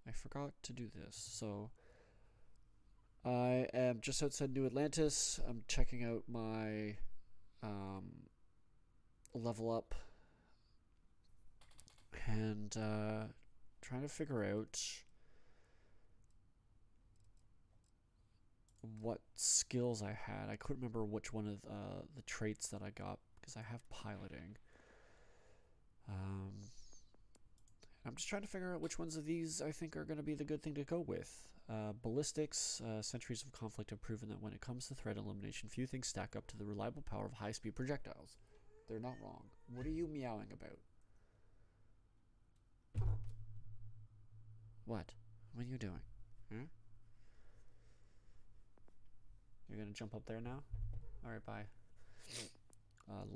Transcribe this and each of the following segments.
I forgot to do this. So I am just outside New Atlantis. I'm checking out my level up and trying to figure out what skills I had. I couldn't remember which one of the traits that I got because I have piloting. I'm just trying to figure out which ones of these I think are going to be the good thing to go with. Ballistics, centuries of conflict have proven that when it comes to threat elimination, few things stack up to the reliable power of high-speed projectiles. They're not wrong. What are you meowing about? What? What are you doing? Huh? You're gonna jump up there now? Alright, bye.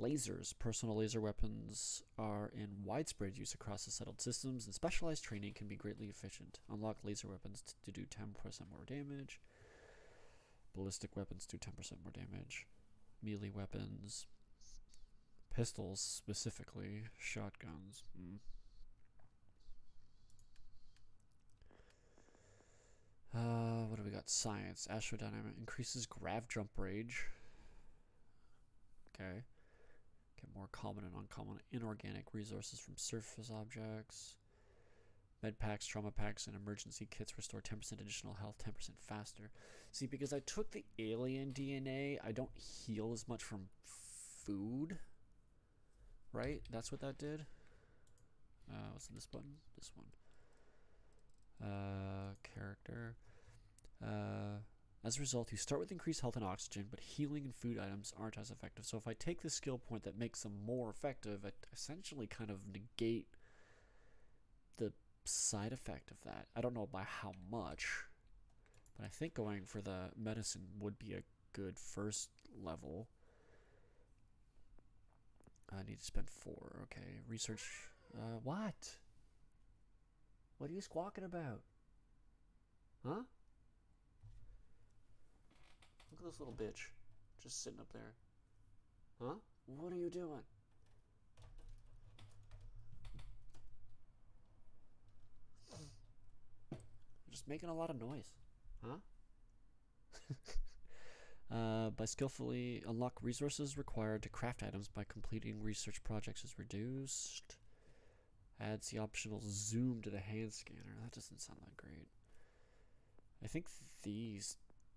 Lasers. Personal laser weapons are in widespread use across the settled systems, and specialized training can be greatly efficient. Unlock laser weapons to do 10% more damage. Ballistic weapons do 10% more damage. Melee weapons. Pistols, specifically. Shotguns. What do we got? Science. Astrodynamic increases grav jump range. Okay. Get more common and uncommon inorganic resources from surface objects. Med packs, trauma packs, and emergency kits restore 10% additional health, 10% faster. See, because I took the alien DNA, I don't heal as much from food. Right? That's what that did? What's this button? This one. Character. As a result, you start with increased health and oxygen, but healing and food items aren't as effective. So if I take the skill point that makes them more effective, I essentially kind of negate the side effect of that. I don't know by how much, but I think going for the medicine would be a good first level. I need to spend 4. Okay, research. What? What are you squawking about? Huh? Look at this little bitch. Just sitting up there. Huh? What are you doing? You're just making a lot of noise. Huh? By skillfully unlock resources required to craft items by completing research projects is reduced. Adds the optional zoom to the hand scanner. That doesn't sound that great. I think these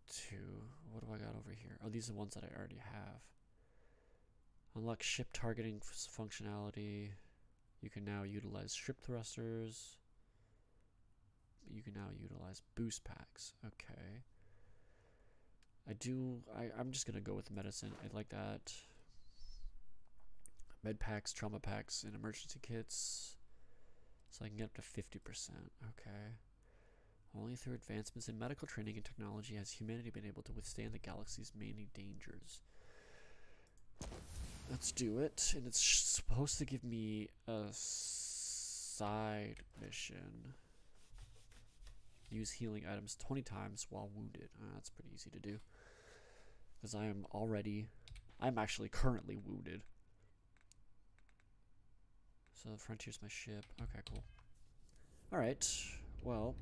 two. What do I got over here? Oh, these are the ones that I already have. Unlock ship targeting functionality. You can now utilize ship thrusters. You can now utilize boost packs. Okay. I'm just gonna go with medicine. I like that. Med packs, trauma packs, and emergency kits. So I can get up to 50%. Okay. Only through advancements in medical training and technology has humanity been able to withstand the galaxy's many dangers. Let's do it. And it's supposed to give me a side mission. Use healing items 20 times while wounded. That's pretty easy to do. Because I'm actually currently wounded. So the Frontier's my ship. Okay, cool. Alright, well.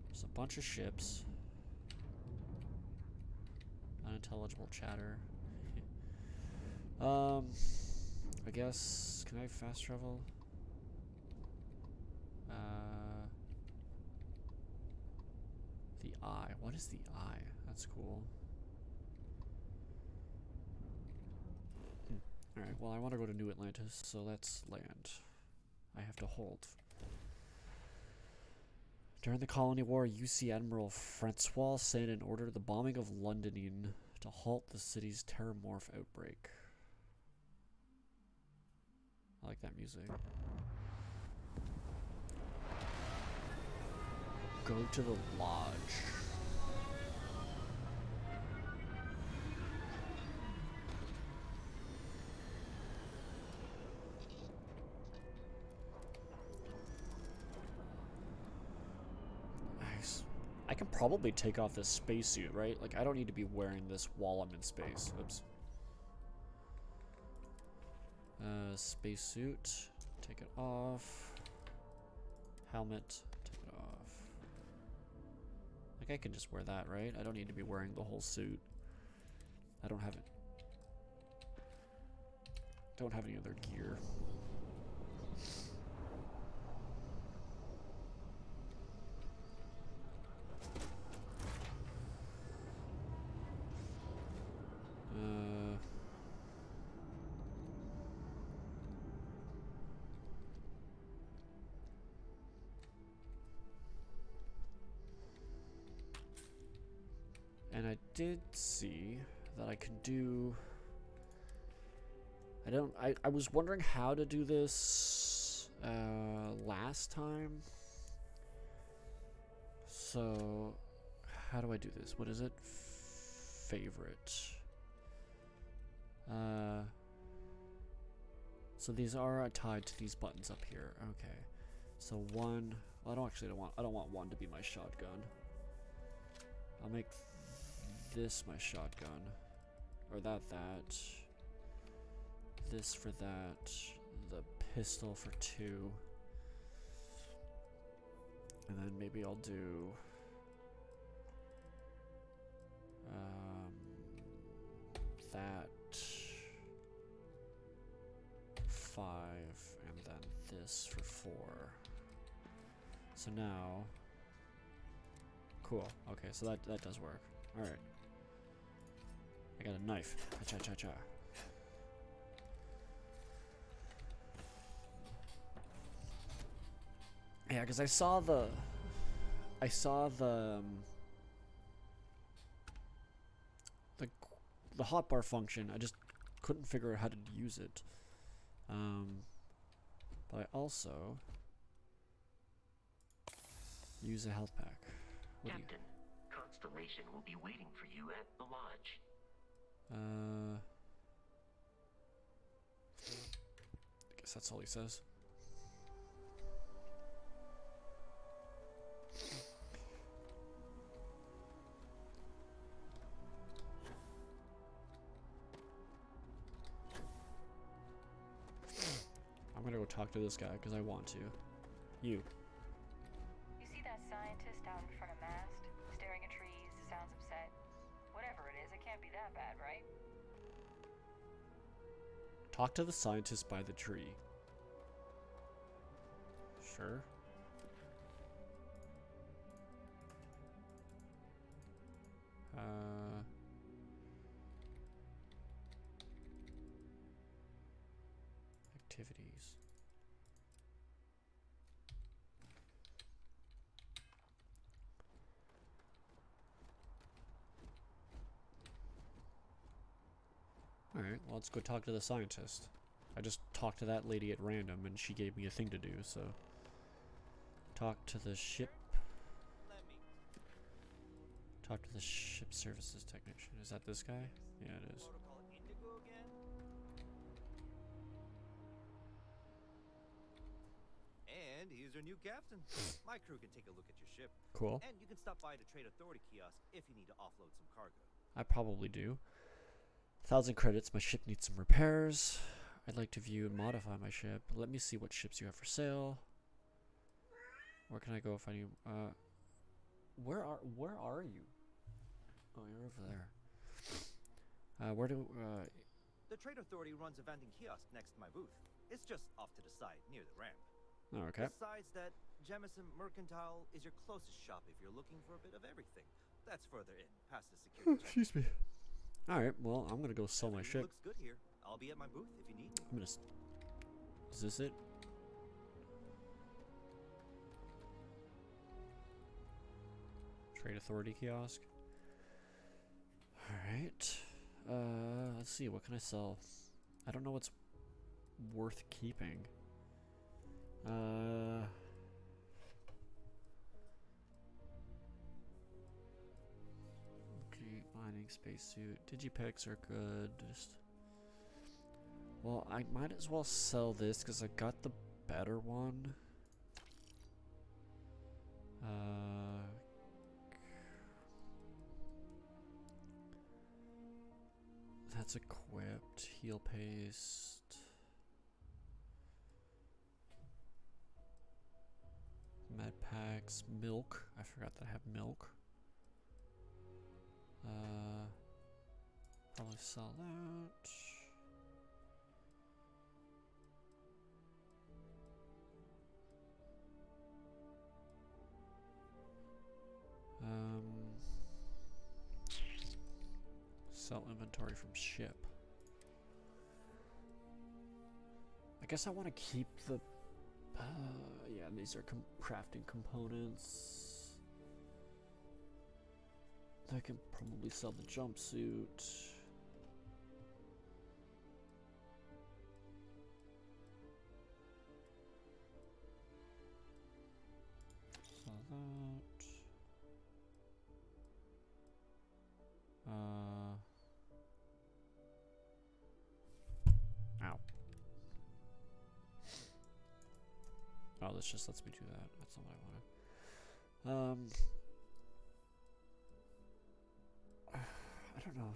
There's a bunch of ships. Unintelligible chatter. I guess, can I fast travel? The eye. What is the eye? That's cool. Alright, well, I want to go to New Atlantis, so let's land. I have to hold. During the Colony War, UC Admiral Francois sent an order the bombing of London to halt the city's terramorph outbreak. I like that music. Go to the lodge. Nice. I can probably take off this spacesuit, right? Like, I don't need to be wearing this while I'm in space. Oops. Spacesuit. Take it off. Helmet, take it off. Like I can just wear that, right? I don't need to be wearing the whole suit. I don't have it. Don't have any other gear. And I did see that I could do... I was wondering how to do this last time. So, how do I do this? What is it? Favorite. So these are tied to these buttons up here. Okay. So one... Well, I don't want one to be my shotgun. I'll make this my shotgun. Or that. This for that. The pistol for 2. And then maybe I'll do... that 5, and then this for 4. So now, cool. Okay, so that does work. All right, I got a knife. Cha cha cha. Yeah, because I saw the the hotbar function. I just couldn't figure out how to use it. But I also use a health pack. Captain, Constellation will be waiting for you at the lodge. I guess that's all he says. I'm gonna go talk to this guy because I want to. You. You see that scientist out in front of mast, staring at trees, sounds upset. Whatever it is, it can't be that bad, right? Talk to the scientist by the tree. Sure. Activities. Alright, well, let's go talk to the scientist. I just talked to that lady at random and she gave me a thing to do, so... Talk to the ship... Talk to the ship services technician. Is that this guy? Yeah, it is. And here's our new captain. My crew can take a look at your ship. Cool. And you can stop by the Trade Authority kiosk if you need to offload some cargo. I probably do. 1,000 credits. My ship needs some repairs. I'd like to view and modify my ship. Let me see what ships you have for sale. Where can I go if I need... Where are you? Oh, you're over there. The Trade Authority runs a vending kiosk next to my booth. It's just off to the side, near the ramp. Oh, okay. Besides that, Jemison Mercantile is your closest shop if you're looking for a bit of everything. That's further in, past the security check. Excuse me. Alright, well, I'm gonna go sell my ship. Looks good here. I'll be at my booth if you need me. I'm gonna... Is this it? Trade Authority kiosk. Alright. Let's see, what can I sell? I don't know what's worth keeping. Okay, mining spacesuit. Digipacks are good. Just... Well, I might as well sell this because I got the better one. That's equipped. Heal paste. Med packs, milk. I forgot that I have milk. Probably sell that. Sell inventory from ship. I guess I want to keep the. Yeah, these are crafting components. I can probably sell the jumpsuit. Sell that. Ow. Oh, this just lets me do that. That's not what I wanted. I don't know.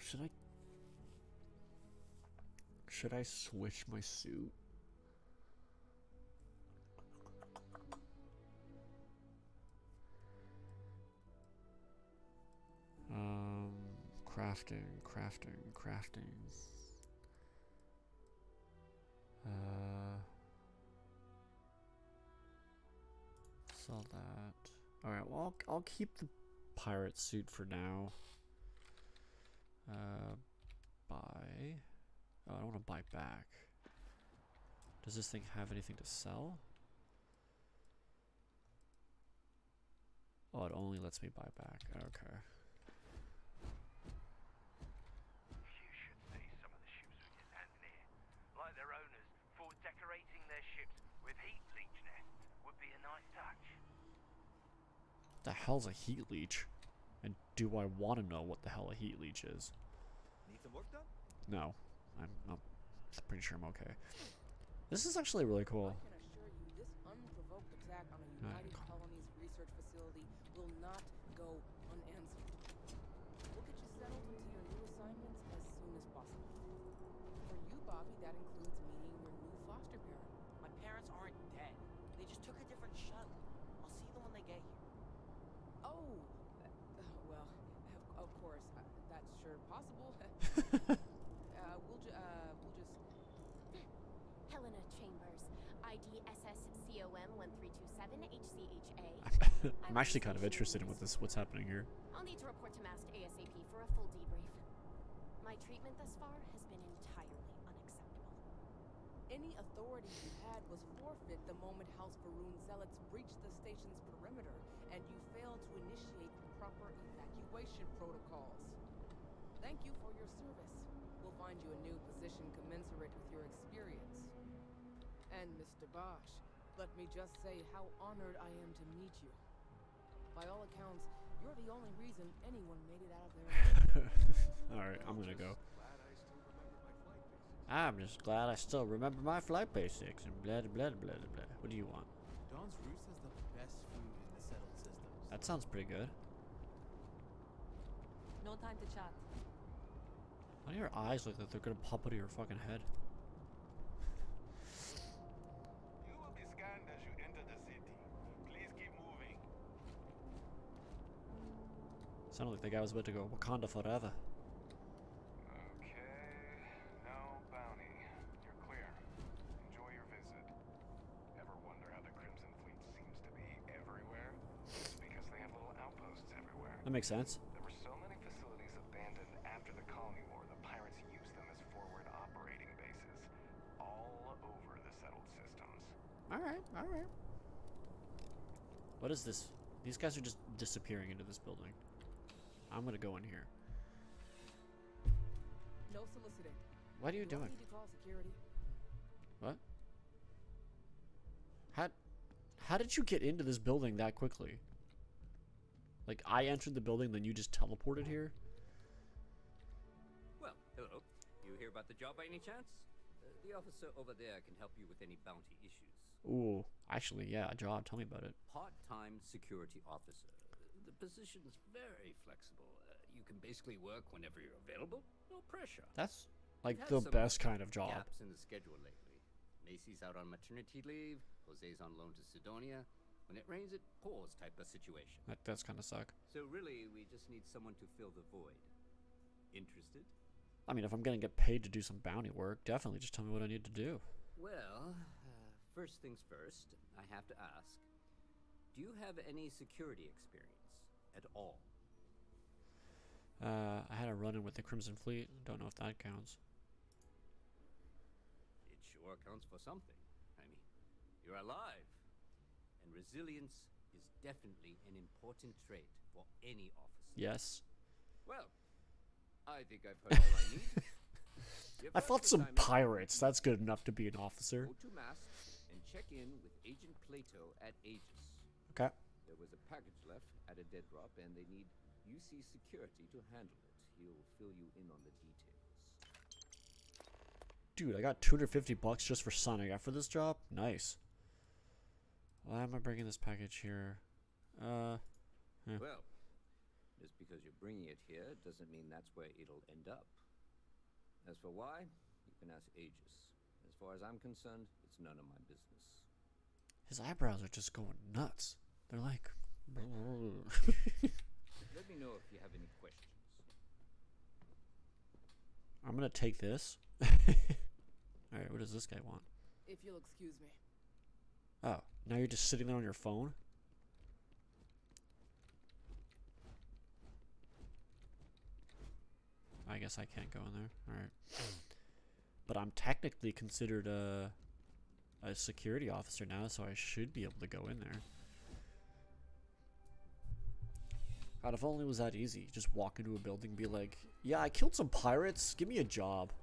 Should I switch my suit? Crafting. Sell that. All right. Well, I'll keep the pirate suit for now. Buy. Oh, I don't want to buy back. Does this thing have anything to sell? Oh, it only lets me buy back. Okay. You should see some of the ships we just landed here. Like their owners thought decorating their ships with heat leech nests would be a nice touch. The hell's a heat leech? And do I want to know what the hell a heat leech is? Need some work done? No. I'm pretty sure I'm okay. This is actually really cool. I can assure you, this unprovoked attack on a United Colonies research facility will not go unanswered. We'll get you settled into your new assignments as soon as possible. For you, Bobby, that includes meeting your new foster parent. My parents aren't dead. They just took a different shuttle. I'll see them when they get here. Oh, well, of course, that's sure possible. We'll just. Helena Chambers, ID SSCOM 1327 HCHA. I'm actually kind of interested in what's happening here. I'll need to report to MAST ASAP for a full debrief. My treatment thus far has been entirely unacceptable. Any authority you had was forfeit the moment House Faroon zealots breached the station's perimeter, and you failed to initiate proper evacuation protocols. Thank you for your service. We'll find you a new position commensurate with your experience. And Mr. Bosch, let me just say how honored I am to meet you. By all accounts, you're the only reason anyone made it out of there. Alright, I'm gonna go. I'm just glad I still remember my flight basics and blah blah blah blah blah. What do you want? Dawn's Roost has the best food in the settled systems. That sounds pretty good. No time to chat. Why do your eyes look like they're gonna pop out of your fucking head? You will be scanned as you enter the city. Please keep moving. Sounded like the guy was about to go Wakanda forever. Okay, no bounty. You're clear. Enjoy your visit. Ever wonder how the Crimson Fleet seems to be everywhere? It's because they have little outposts everywhere. That makes sense. There were so many facilities abandoned after the colony war, the pirates used them as forward operating bases all over the settled systems. Alright. What is this? These guys are just disappearing into this building. I'm gonna go in here. No soliciting. What are you Do I doing? need to call security? What? How did you get into this building that quickly? Like, I entered the building, then you just teleported here? Well, hello. You hear about the job by any chance? The officer over there can help you with any bounty issues. Ooh, actually, yeah, a job. Tell me about it. Part-time security officer. The position's very flexible. You can basically work whenever you're available. No pressure. That's like We've had the some best kind of job. Gaps in the schedule lately. Macy's out on maternity leave. Jose's on loan to Sidonia. when it rains it pours type of situation. That does kind of suck. So really, we just need someone to fill the void. Interested? I mean, if I'm gonna get paid to do some bounty work, definitely just tell me what I need to do. Well, first things first, I have to ask, do you have any security experience at all? I had a run-in with the Crimson Fleet. Don't know if that counts. It sure counts for something. I mean, you're alive. And resilience is definitely an important trait for any officer. Yes. Well, I think I've heard all I need. Your I fought first some assignment pirates. That's good enough to be an officer. Go to Mast and check in with Agent Plato at Aegis. Okay. There was a package left at a dead drop, and they need UC security to handle it. He'll fill you in on the details. Dude, I got 250 bucks just for signing up for this job. Nice. Why am I bringing this package here? Well, just because you're bringing it here doesn't mean that's where it'll end up. As for why, you can ask Aegis. As far as I'm concerned, it's none of my business. His eyebrows are just going nuts. They're like... Let me know if you have any questions. I'm gonna take this. Alright, what does this guy want? If you'll excuse me. Oh, now you're just sitting there on your phone? I guess I can't go in there. Alright. But I'm technically considered a security officer now, so I should be able to go in there. God, if only it was that easy. Just walk into a building and be like, yeah, I killed some pirates. Give me a job.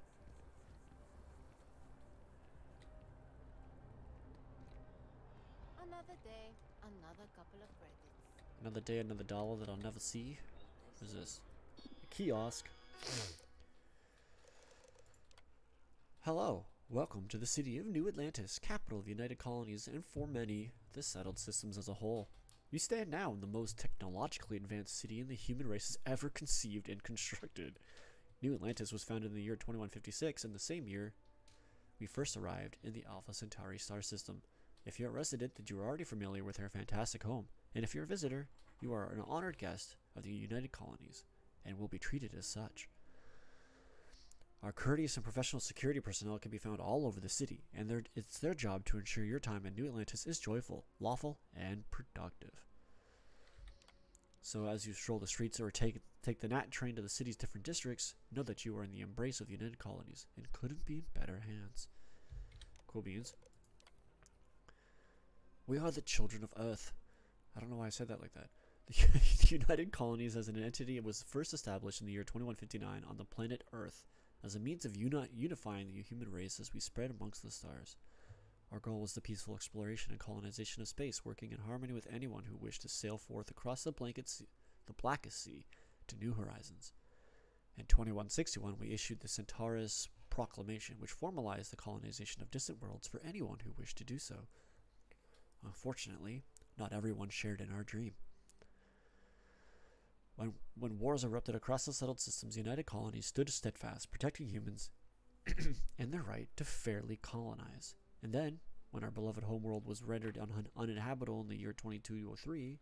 Another day, another couple of credits. Another day, another dollar that I'll never see. What is this? A kiosk. Hello. Welcome to the city of New Atlantis, capital of the United Colonies, and for many, the settled systems as a whole. You stand now in the most technologically advanced city in the human race has ever conceived and constructed. New Atlantis was founded in the year 2156, and the same year we first arrived in the Alpha Centauri star system. If you're a resident, then you are already familiar with our fantastic home, and if you're a visitor, you are an honored guest of the United Colonies, and will be treated as such. Our courteous and professional security personnel can be found all over the city, and it's their job to ensure your time in New Atlantis is joyful, lawful, and productive. So as you stroll the streets or take the Nat train to the city's different districts, know that you are in the embrace of the United Colonies, and couldn't be in better hands. Cool beans. We are the children of Earth. I don't know why I said that like that. The United Colonies as an entity was first established in the year 2159 on the planet Earth, as a means of unifying the human race as we spread amongst the stars. Our goal was the peaceful exploration and colonization of space, working in harmony with anyone who wished to sail forth across the blackest sea to new horizons. In 2161, we issued the Centaurus Proclamation, which formalized the colonization of distant worlds for anyone who wished to do so. Unfortunately, not everyone shared in our dream. When wars erupted across the settled systems, the United Colonies stood steadfast, protecting humans and their right to fairly colonize. And then, when our beloved homeworld was rendered uninhabitable in the year 2203,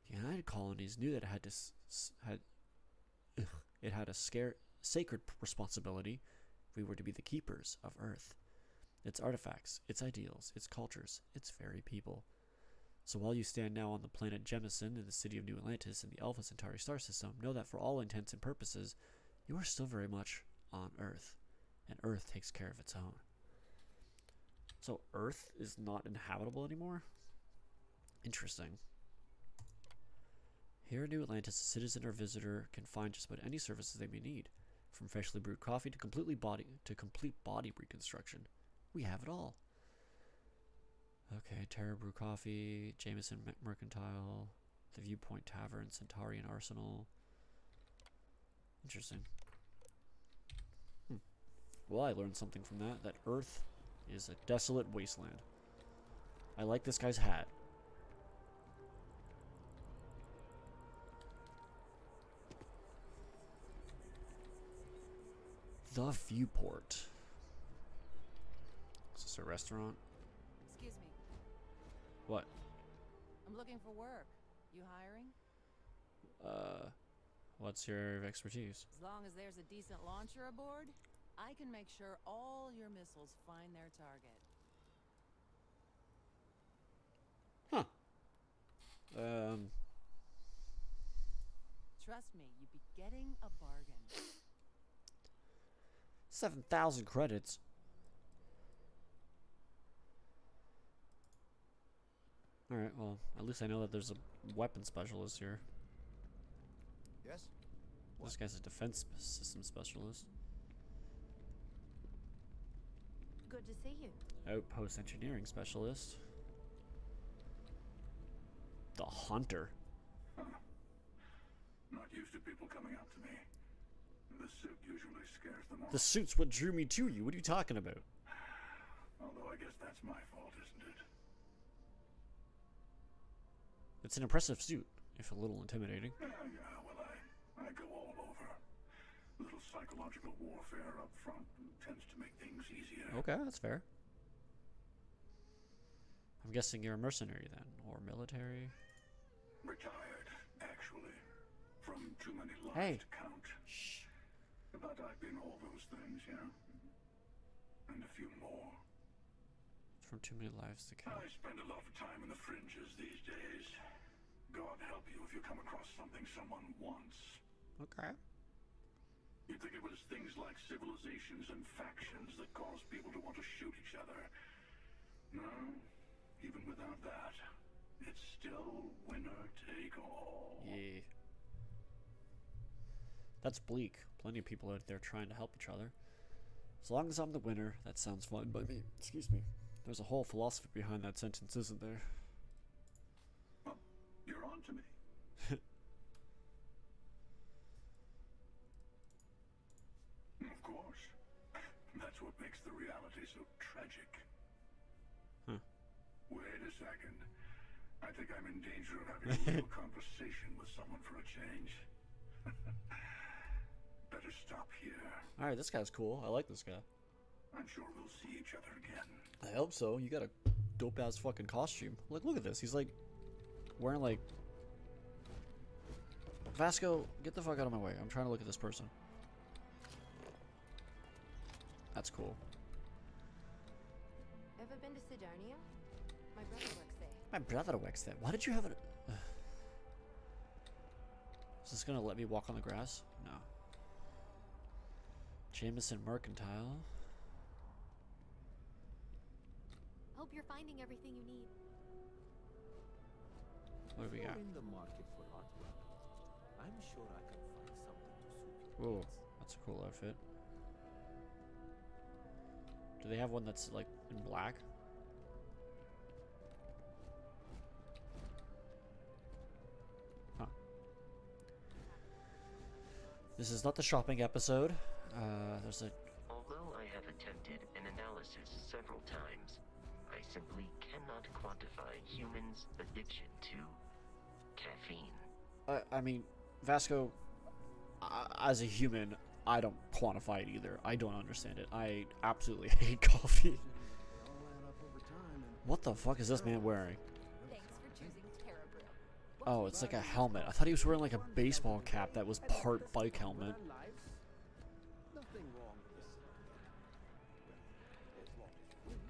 the United Colonies knew that it had a sacred responsibility if we were to be the keepers of Earth, its artifacts, its ideals, its cultures, its very people. So while you stand now on the planet Jemison in the city of New Atlantis in the Alpha Centauri star system, know that for all intents and purposes, you are still very much on Earth, and Earth takes care of its own. So Earth is not inhabitable anymore? Interesting. Here in New Atlantis, a citizen or visitor can find just about any services they may need, from freshly brewed coffee to complete body reconstruction. We have it all. Okay, Terra Brew Coffee, Jameson Mercantile, the Viewpoint Tavern, Centaurian Arsenal. Interesting. Well, I learned something from that Earth is a desolate wasteland. I like this guy's hat. The Viewport. Is this a restaurant? Excuse me. What? looking for work. You hiring? What's your expertise? As long as there's a decent launcher aboard, I can make sure all your missiles find their target. Huh. Trust me, you'd be getting a bargain. 7,000 credits. Alright, well, at least I know that there's a weapon specialist here. Yes? This guy's a defense system specialist. Good to see you. Outpost engineering specialist. The hunter. Not used to people coming up to me. The suit usually scares them off. The suit's what drew me to you. What are you talking about? Although I guess that's my fault, isn't it? It's an impressive suit, if a little intimidating. Yeah, well, I go all over. Little psychological warfare up front tends to make things easier. Okay, that's fair. I'm guessing you're a mercenary then, or military? Retired, actually. From too many lives Hey. to count. Shh. But I've been all those things, yeah. And a few more. From too many lives to count. I spend a lot of time in the fringes these days. God help you if you come across something someone wants. Okay. You'd think it was things like civilizations and factions that cause people to want to shoot each other. No, even without that, it's still winner take all. Yeah. That's bleak. Plenty of people out there trying to help each other. As long as I'm the winner, that sounds fine by me. Excuse me. There's a whole philosophy behind that sentence, isn't there? Well, you're on to me. Of course. That's what makes the reality so tragic. Huh. Wait a second. I think I'm in danger of having a real conversation with someone for a change. Better stop here. Alright, this guy's cool. I like this guy. I'm sure we'll see each other again. I hope so. You got a dope ass fucking costume. Look at this. He's like wearing like. Vasco, get the fuck out of my way. I'm trying to look at this person. That's cool. Ever been to Sidonia? My brother works there. My brother works there. Why did you have it? Is this gonna let me walk on the grass? No. Jameson Mercantile. Hope you're finding everything you need. What do we got? If you're in the market for artwork, I'm sure I can find something to suit your Whoa, needs. that's a cool outfit. Do they have one that's like in black? Huh. This is not the shopping episode. There's a. Although I have attempted an analysis several times, I simply cannot quantify humans' addiction to caffeine. I mean, Vasco, as a human, I don't quantify it either. I don't understand it. I absolutely hate coffee. What the fuck is this man wearing? Thanks for choosing Terrabrew. Oh, it's like a helmet. I thought he was wearing like a baseball cap that was part bike helmet. Nothing wrong with this. As long as you win.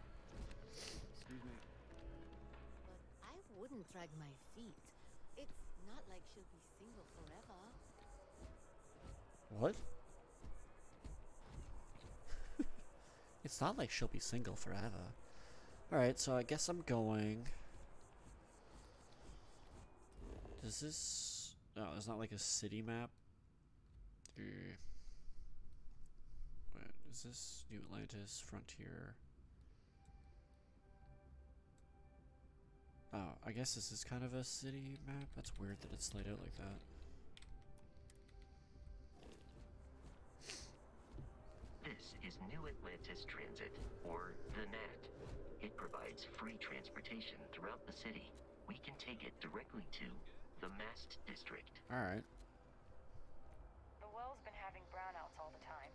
Excuse me. But I wouldn't drag my feet. It's not like she'll be single forever. What? It's not like she'll be single forever. Alright, so I guess I'm going. Does this. Oh, there's not like a city map. Wait, is this New Atlantis, Frontier? Oh, I guess this is kind of a city map. That's weird that it's laid out like that. This is New Atlantis Transit, or the NAT. It provides free transportation throughout the city. We can take it directly to the Mast District. Alright. The well's been having brownouts all the time.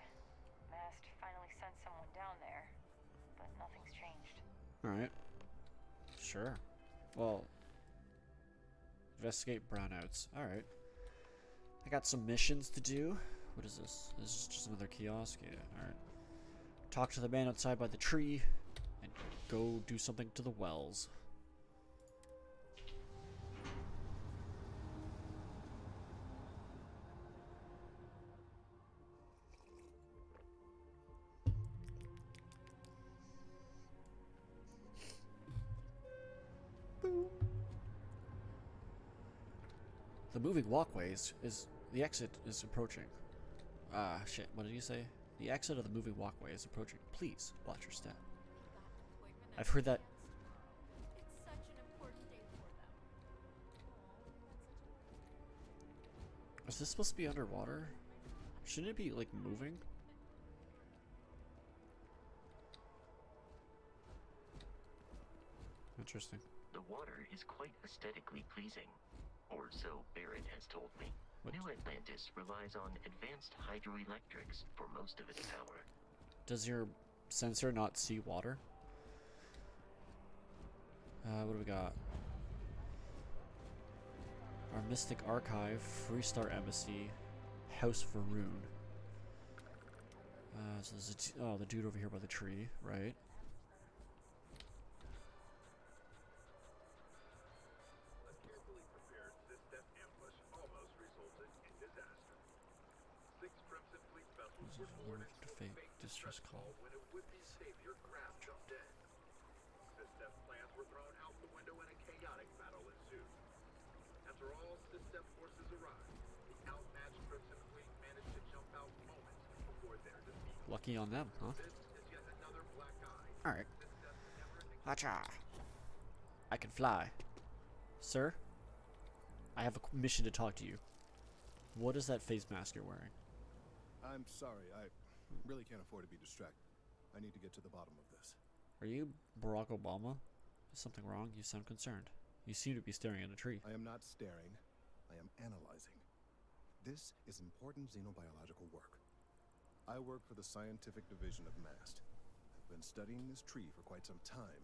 Mast finally sent someone down there, but nothing's changed. Alright. Sure. Well, Investigate brownouts. Alright. I got some missions to do. What is this? This is just another kiosk? Yeah, alright. Talk to the man outside by the tree, and go do something to the wells. Boom. The moving walkways is... The exit is approaching. Ah, shit. What did you say? The exit of the moving walkway is approaching. Please, watch your step. I've heard that... It's such an important day for them. Is this supposed to be underwater? Shouldn't it be, like, moving? Interesting. The water is quite aesthetically pleasing. Or so Barrett has told me. What? New Atlantis relies on advanced hydroelectrics for most of its power. Does your sensor not see water? What do we got? Our Mystic Archive, Freestar Embassy, House Varoon. So there's a the dude over here by the tree, right? Distress call. When a would-be savior craft jumped in. System plans were thrown out the window and a chaotic battle ensued. After all system forces arrived, the outmatched Crimson Fleet managed to jump out moments before their defeat. Lucky on them, huh? This is yet another black eye. Alright. Hacha! I can fly. Sir? I have a mission to talk to you. What is that face mask you're wearing? I'm sorry, I really can't afford to be distracted. I need to get to the bottom of this. Are you Barack Obama? Is something wrong? You sound concerned. You seem to be staring at a tree. I am not staring. I am analyzing. This is important xenobiological work. I work for the scientific division of MAST. I've been studying this tree for quite some time,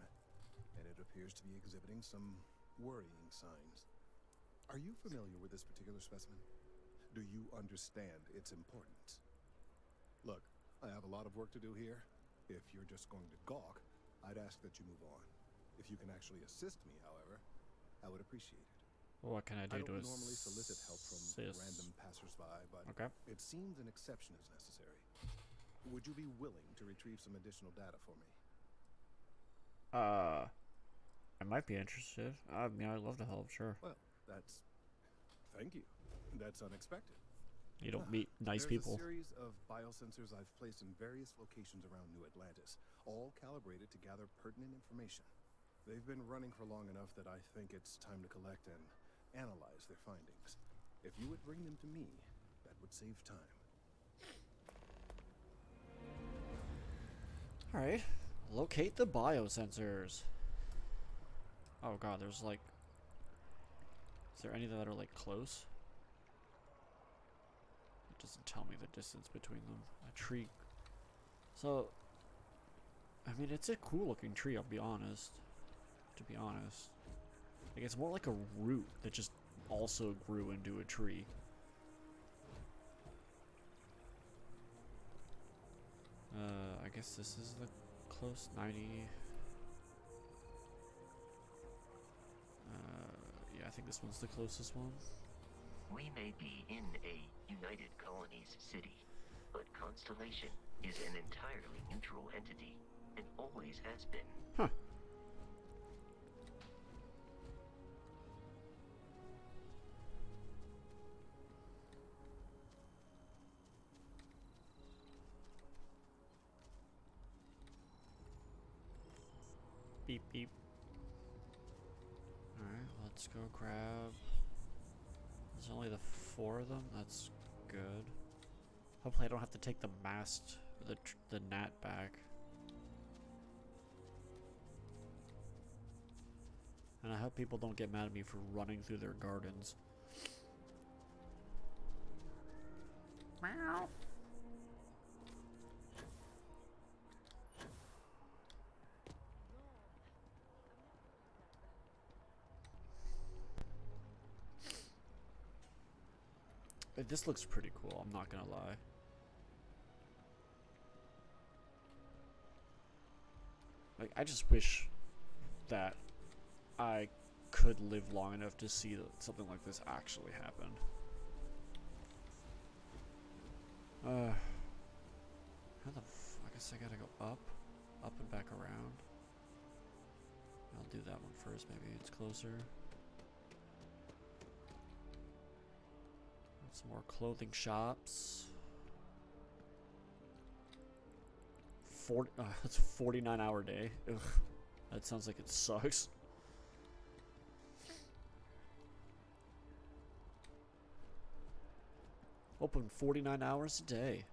and it appears to be exhibiting some worrying signs. Are you familiar with this particular specimen? Do you understand its importance? Look, I have a lot of work to do here. If you're just going to gawk, I'd ask that you move on. If you can actually assist me, however, I would appreciate it. Well, what can I do I don't to normally solicit help from random passersby, but it seems an exception is necessary. Would you be willing to retrieve some additional data for me? I might be interested. I mean, I'd love to help, sure. Well, that's... Thank you. That's unexpected. You don't meet nice people. There's a series of biosensors I've placed in various locations around New Atlantis, all calibrated to gather pertinent information. They've been running for long enough that I think it's time to collect and analyze their findings. If you would bring them to me, that would save time. Alright. Locate the biosensors. Oh god, there's like... Is there any that are like close? It doesn't tell me the distance between them. A tree. So, I mean, it's a cool looking tree, I'll be honest. To be honest. Like, it's more like a root that just also grew into a tree. I guess this is the close 90. Yeah, I think this one's the closest one. We may be in a United Colonies city, but Constellation is an entirely neutral entity, and always has been. Huh. Beep beep. Alright, let's go grab... There's only the 4 of them? That's good. Hopefully I don't have to take the mast, or the gnat back. And I hope people don't get mad at me for running through their gardens. Meow. This looks pretty cool, I'm not gonna lie. Like, I just wish that I could live long enough to see something like this actually happen. How the I guess I gotta go up and back around. I'll do that one first, maybe it's closer. Some more clothing shops. It's a 49-hour day. Ugh, that sounds like it sucks. Open 49 hours a day.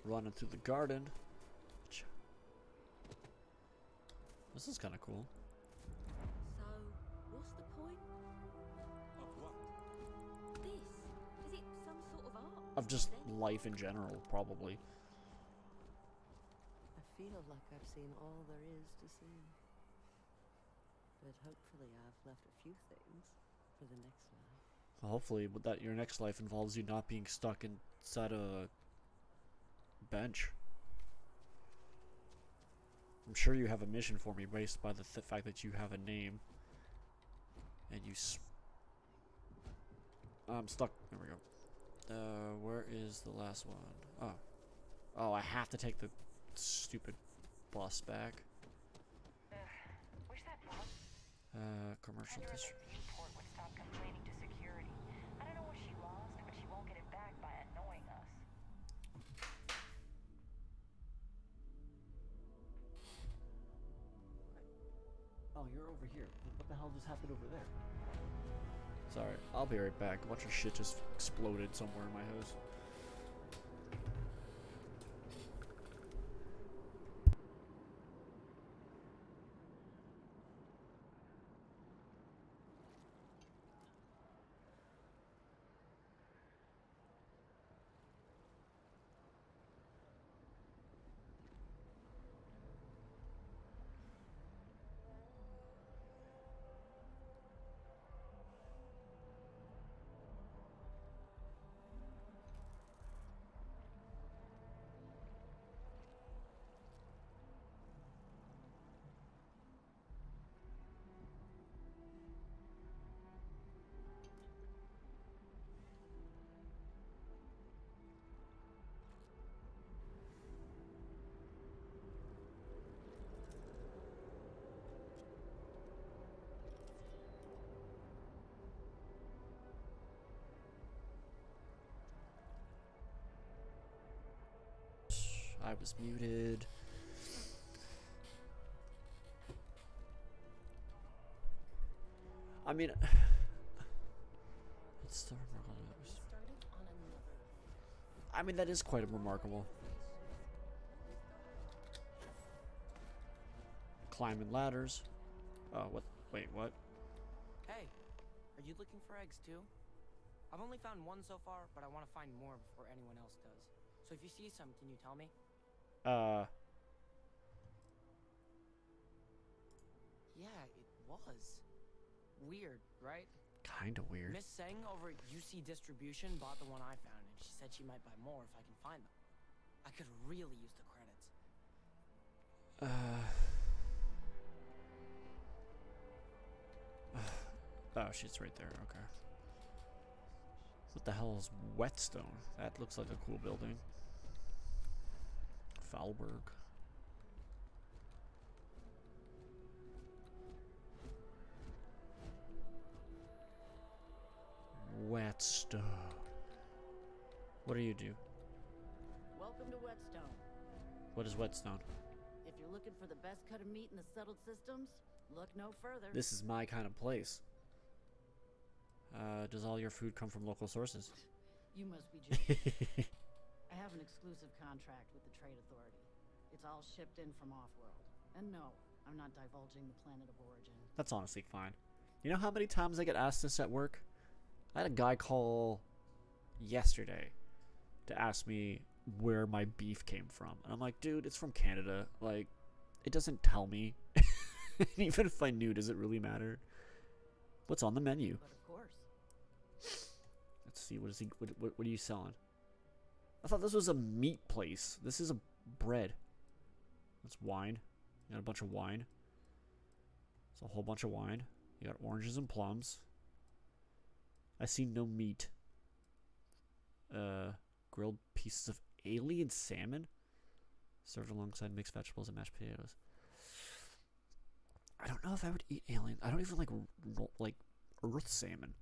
Running through the garden. This is kind of cool. So, what's the point? Of what? This? Is it some sort of art? Of just life in general, probably. I feel like I've seen all there is to see. But hopefully I've left a few things for the next life. Hopefully, but that your next life involves you not being stuck inside a bench. I'm sure you have a mission for me based by the fact that you have a name. And you I'm stuck. There we go. Where is the last one? Oh. Oh, I have to take the stupid bus back. Wish that bus Commercial tender at district. the viewport would stop complaining to security. I don't know what she lost, but she won't get it back by annoying us. Oh, you're over here. What the hell just happened over there? Sorry, I'll be right back. A bunch of shit just exploded somewhere in my house. I was muted. I mean, it's still remarkable. I mean, that is quite remarkable. Climbing ladders. Oh, what? Wait, what? Hey, are you looking for eggs too? I've only found one so far, but I want to find more before anyone else does. So if you see some, can you tell me? Yeah, it was. Weird, right? Kinda weird. Miss Seng over at UC Distribution bought the one I found, and she said she might buy more if I can find them. I could really use the credits. Oh, she's right there. Okay. What the hell is Whetstone? That looks like a cool building. Falberg. Whetstone. What do you do? Welcome to Whetstone. What is Whetstone? If you're looking for the best cut of meat in the settled systems, look no further. This is my kind of place. Does all your food come from local sources? You must be joking. I have an exclusive contract with the Trade Authority. It's all shipped in from off-world. And no, I'm not divulging the planet of origin. That's honestly fine. You know how many times I get asked this at work? I had a guy call yesterday to ask me where my beef came from. And I'm like, dude, it's from Canada. Like, It doesn't tell me. Even if I knew, does it really matter? What's on the menu? But of course. Let's see. What is he? What are you selling? I thought this was a meat place. This is a bread. That's wine. You got a bunch of wine. It's a whole bunch of wine. You got oranges and plums. I see no meat. Grilled pieces of alien salmon served alongside mixed vegetables and mashed potatoes. I don't know if I would eat alien. I don't even like earth salmon.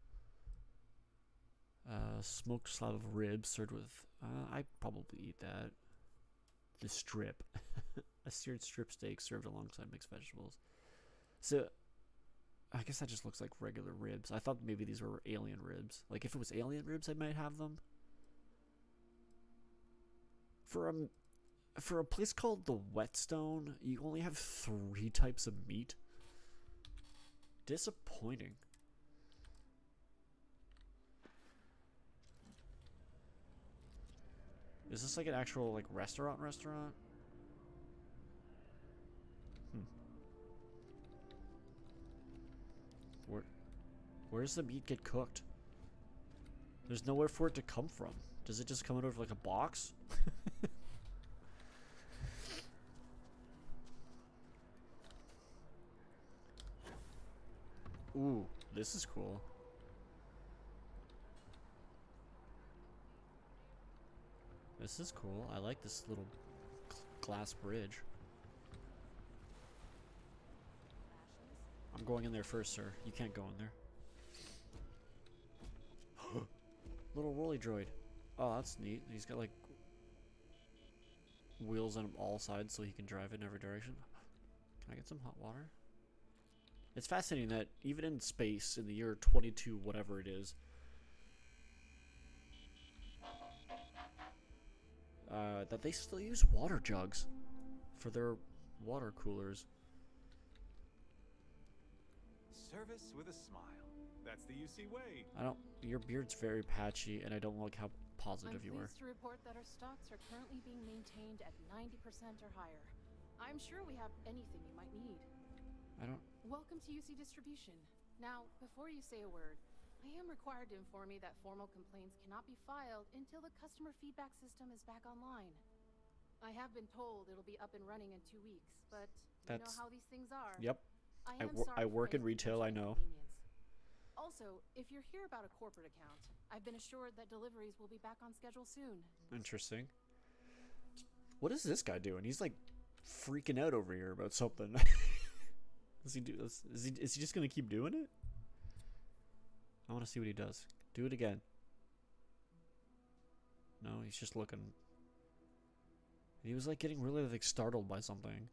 Smoked slab of ribs served with. I'd probably eat that. The strip, a seared strip steak served alongside mixed vegetables. So, I guess that just looks like regular ribs. I thought maybe these were alien ribs. Like if it was alien ribs, I might have them. For a place called the Whetstone, you only have 3 types of meat. Disappointing. Is this like an actual like restaurant? Where does the meat get cooked? There's nowhere for it to come from. Does it just come out of like a box? Ooh, this is cool. This is cool. I like this little glass bridge. I'm going in there first, sir. You can't go in there. Little rolly droid. Oh, that's neat. He's got like wheels on all sides so he can drive it in every direction. Can I get some hot water? It's fascinating that even in space, in the year 22 whatever it is, that they still use water jugs for their water coolers. Service with a smile. That's the UC way. Your beard's very patchy, and I don't like how positive you are. I'm pleased to report that our stocks are currently being maintained at 90% or higher. I'm sure we have anything you might need. Welcome to UC Distribution. Now, before you say a word, I am required to inform you that formal complaints cannot be filed until the customer feedback system is back online. I have been told it'll be up and running in 2 weeks, but you know how these things are. Yep. I work in retail, I know. Also, if you're here about a corporate account, I've been assured that deliveries will be back on schedule soon. Interesting. What is this guy doing? He's like freaking out over here about something. Is he just gonna keep doing it? I want to see what he does. Do it again. No, he's just looking. He was like getting really like startled by something.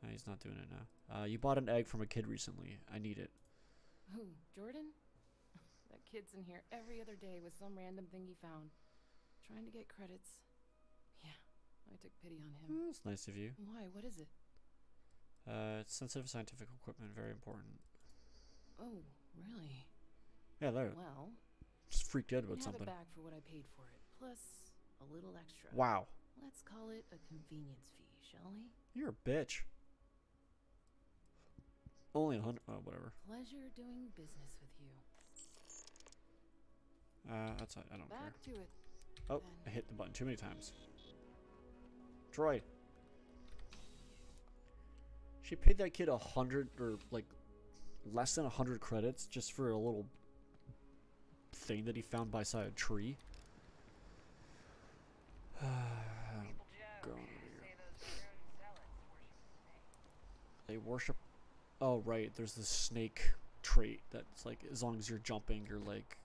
No, he's not doing it now. You bought an egg from a kid recently. I need it. Who, Jordan? That kid's in here every other day with some random thing he found. Trying to get credits. Yeah, I took pity on him. That's nice of you. Why? What is it? It's sensitive scientific equipment. Very important. Oh, really? Yeah, there. Well, just freaked out about something. Have it back for what I paid for it, plus a little extra. Wow. Let's call it a convenience fee, shall we? You're a bitch. Only 100. Oh, whatever. Pleasure doing business with you. That's I don't care. Back to it. Oh, then. I hit the button too many times. Droid. She paid that kid 100 or like less than 100 credits just for a little thing that he found beside a tree. Go over here. They worship. Oh right, there's this snake trait that's like as long as you're jumping, you're like.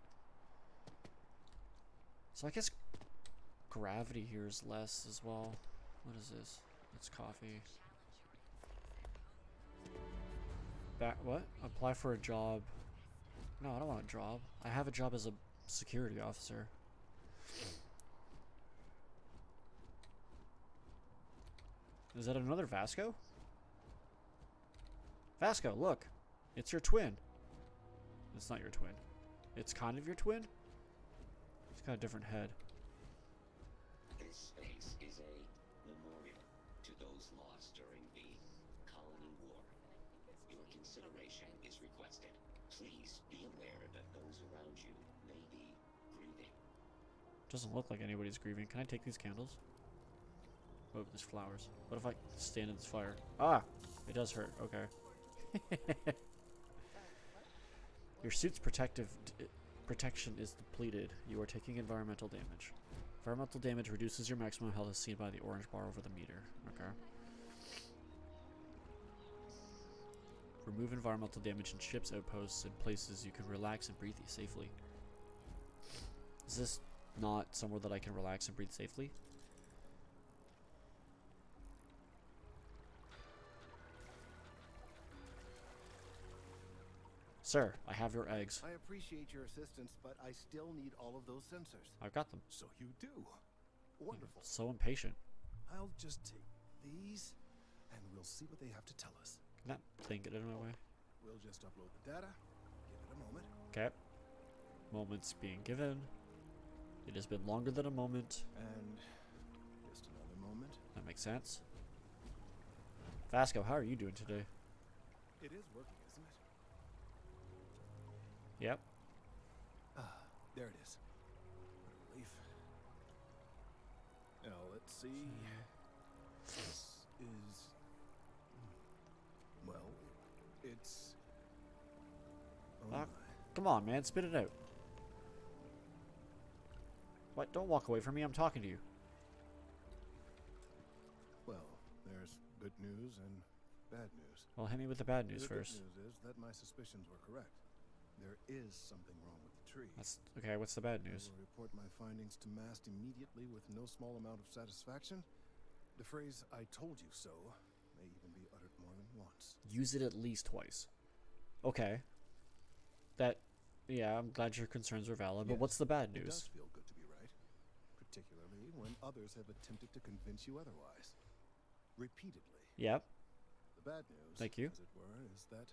So I guess gravity here is less as well. What is this? It's coffee. What? Apply for a job. No, I don't want a job. I have a job as a security officer. Is that another Vasco? Vasco, look. It's your twin. It's not your twin. It's kind of your twin? It's got a different head. This space is a memorial those lost during the Colony War. Your consideration is requested. Please be aware that those around you may be grieving. Doesn't look like anybody's grieving. Can I take these candles? Oh, there's flowers. What if I stand in this fire? Ah! It does hurt. Okay. Your suit's protection is depleted. You are taking environmental damage. Environmental damage reduces your maximum health as seen by the orange bar over the meter. Okay. Remove environmental damage in ships, outposts, and places you can relax and breathe safely. Is this not somewhere that I can relax and breathe safely? Sir, I have your eggs. I appreciate your assistance, but I still need all of those sensors. I've got them. So you do. Wonderful. So impatient. I'll just take these, and we'll see what they have to tell us. Can that thing get out of my way? We'll just upload the data. Give it a moment. Okay. Moments being given. It has been longer than a moment. And just another moment. That makes sense. Vasco, how are you doing today? It is working, isn't it? Yep. There it is. What a relief. Now, let's see. This is... Well, it's... Oh my. Come on, man. Spit it out. What? Don't walk away from me. I'm talking to you. Well, there's good news and bad news. Well, hit me with the bad news The first. good news is that my suspicions were correct. There is something wrong with the tree. That's okay. What's the bad news? I will report my findings to Mast immediately with no small amount of satisfaction. The phrase "I told you so" may even be uttered more than once. Use it at least twice. Okay. Yeah, I'm glad your concerns are valid, but what's the bad It news? does feel good to be right, particularly when others have attempted to convince you otherwise. Repeatedly. Yep. The bad news, Thank you. as it were, is that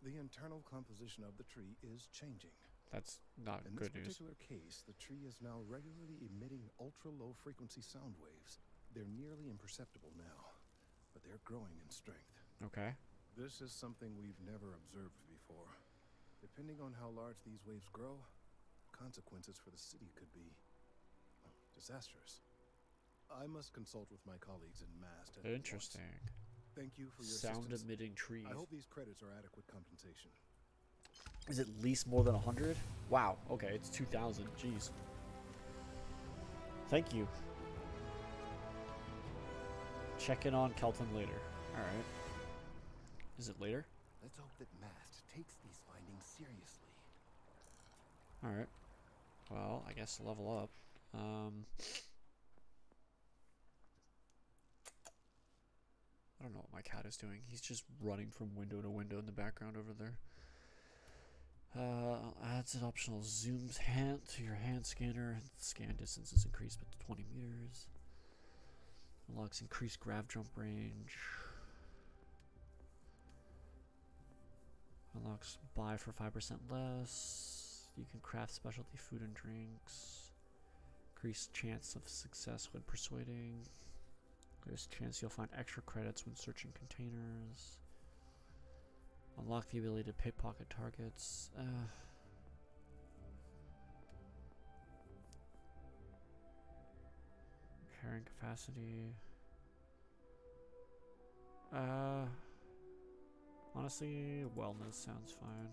the internal composition of the tree is changing. That's not In good this news. particular case, the tree is now regularly emitting ultra-low frequency sound waves. They're nearly imperceptible now, but they're growing in strength. Okay. This is something we've never observed before. Depending on how large these waves grow, consequences for the city could be, well, disastrous. I must consult with my colleagues in Mast. Interesting. Thank you for your Sound assistance. emitting trees. I hope these credits are adequate compensation. Is it at least more than 100? Wow. Okay, it's 2,000. Jeez. Thank you. Check in on Kelton later. All right. Is it later? Let's hope that Mast takes these findings seriously. All right. Well, I guess level up. I don't know what my cat is doing. He's just running from window to window in the background over there. Adds an optional zoomed hand to your hand scanner. Scan distance is increased by 20 meters. Unlocks increased grav jump range. Unlocks buy for 5% less. You can craft specialty food and drinks. Increased chance of success when persuading. There's a chance you'll find extra credits when searching containers. Unlock the ability to pickpocket targets. Carrying capacity. Honestly, wellness sounds fine.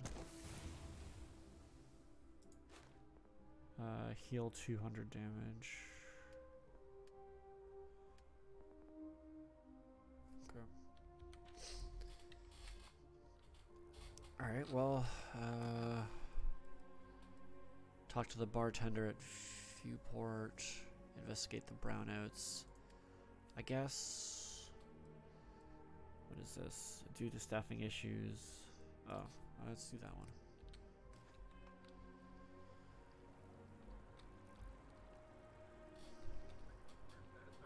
Heal 200 damage. Okay. Alright, well, talk to the bartender at Viewport. Investigate the brownouts. I guess. What is this? Due to staffing issues. Oh, let's do that one.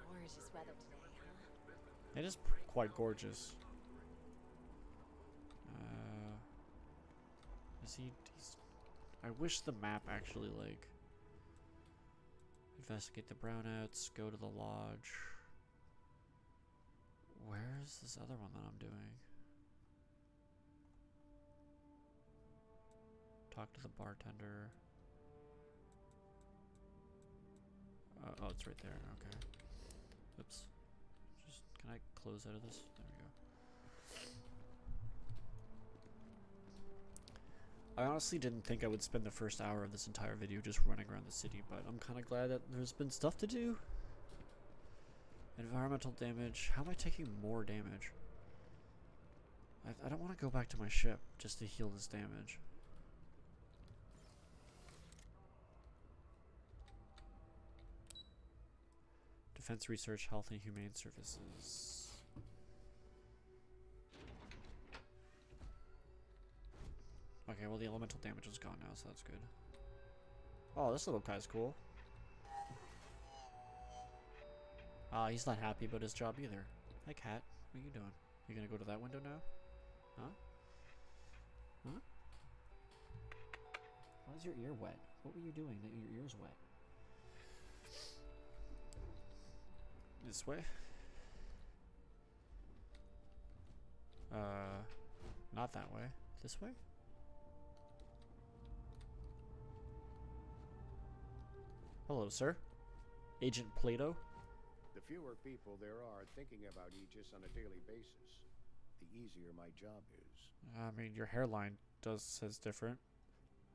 Gorgeous weather today, huh? It is quite gorgeous. I wish the map actually, like, investigate the brownouts, go to the lodge. Where's this other one that I'm doing? Talk to the bartender. Oh, it's right there. Okay. Oops. Just can I close out of this? There we go. I honestly didn't think I would spend the first hour of this entire video just running around the city, but I'm kind of glad that there's been stuff to do. Environmental damage. How am I taking more damage? I don't want to go back to my ship just to heal this damage. Defense research, health and humane services. Okay, well the elemental damage is gone now, so that's good. Oh, this little guy's cool. He's not happy about his job either. Hi, cat. What are you doing? You gonna go to that window now? Huh? Huh? Why is your ear wet? What were you doing that your ear's wet? This way? Not that way. This way? Hello, sir. Agent Plato? The fewer people there are thinking about Aegis on a daily basis, the easier my job is. I mean, your hairline says different.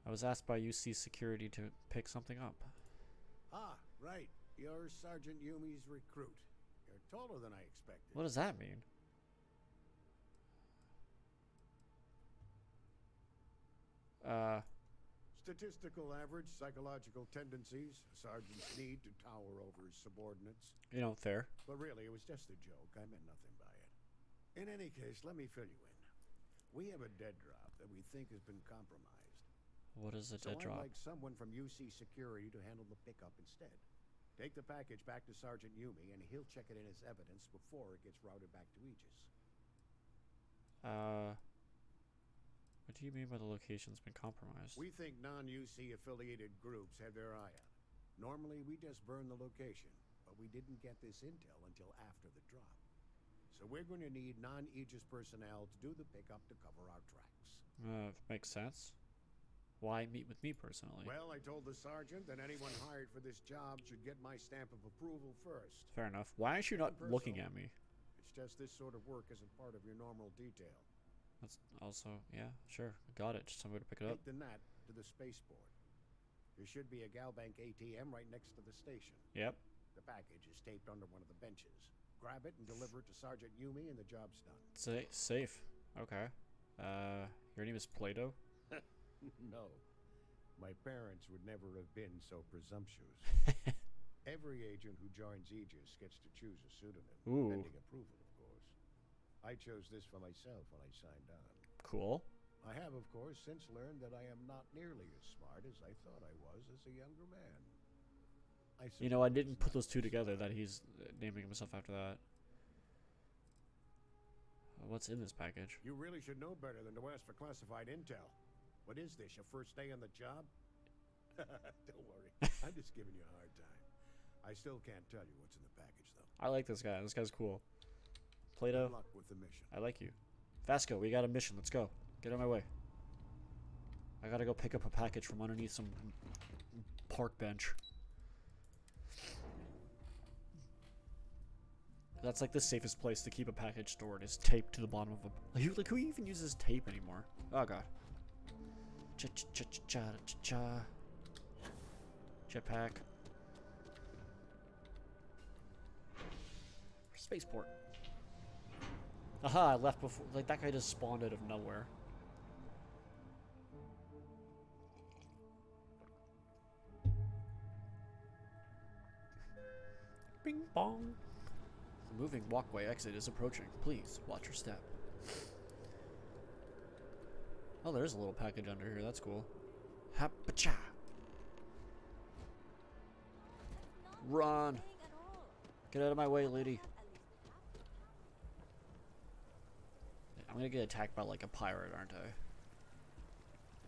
I was asked by UC Security to pick something up. Ah, right. You're Sergeant Yumi's recruit. You're taller than I expected. What does that mean? Statistical average, psychological tendencies, a sergeant's need to tower over his subordinates. You know, fair. But really, it was just a joke. I meant nothing by it. In any case, let me fill you in. We have a dead drop that we think has been compromised. What is a dead drop? I'd like someone from UC Security to handle the pickup instead. Take the package back to Sergeant Yumi, and he'll check it in as evidence before it gets routed back to Aegis. What do you mean by the location's been compromised? We think non-UC affiliated groups have their eye on it. Normally, we just burn the location, but we didn't get this intel until after the drop. So we're going to need non-Aegis personnel to do the pickup to cover our tracks. Makes sense. Why meet with me personally? Well, I told the sergeant that anyone hired for this job should get my stamp of approval first. Fair enough. Why aren't you not looking at me? It's just this sort of work isn't part of your normal detail. That's also, yeah, sure. Got it. Just somewhere to pick it up. Take the NAT to the spaceport. There should be a Galbank ATM right next to the station. Yep. The package is taped under one of the benches. Grab it and deliver it to Sergeant Yumi and the job's done. Safe. Okay. Your name is Plato? No. My parents would never have been so presumptuous. Every agent who joins Aegis gets to choose a pseudonym, pending approval, of course. I chose this for myself when I signed on. Cool. I have, of course, since learned that I am not nearly as smart as I thought I was as a younger man. You know, I didn't put those two together, that he's naming himself after that. What's in this package? You really should know better than to ask for classified intel. What is this, your first day on the job? Don't worry, I'm just giving you a hard time. I still can't tell you what's in the package, though. I like this guy. This guy's cool. Plato, Good luck with the mission. I like you. Vasco, we got a mission. Let's go. Get on my way. I gotta go pick up a package from underneath some park bench. That's like the safest place to keep a package stored, is taped to the bottom of a... Like, who even uses tape anymore? Oh, God. Cha-cha-cha-cha-cha-cha. Jetpack. Spaceport. Aha, I left before... Like, that guy just spawned out of nowhere. Bing bong. The moving walkway exit is approaching. Please, watch your step. Oh, there's a little package under here. That's cool. Hapacha! Run! Get out of my way, lady. I'm gonna get attacked by like a pirate, aren't I?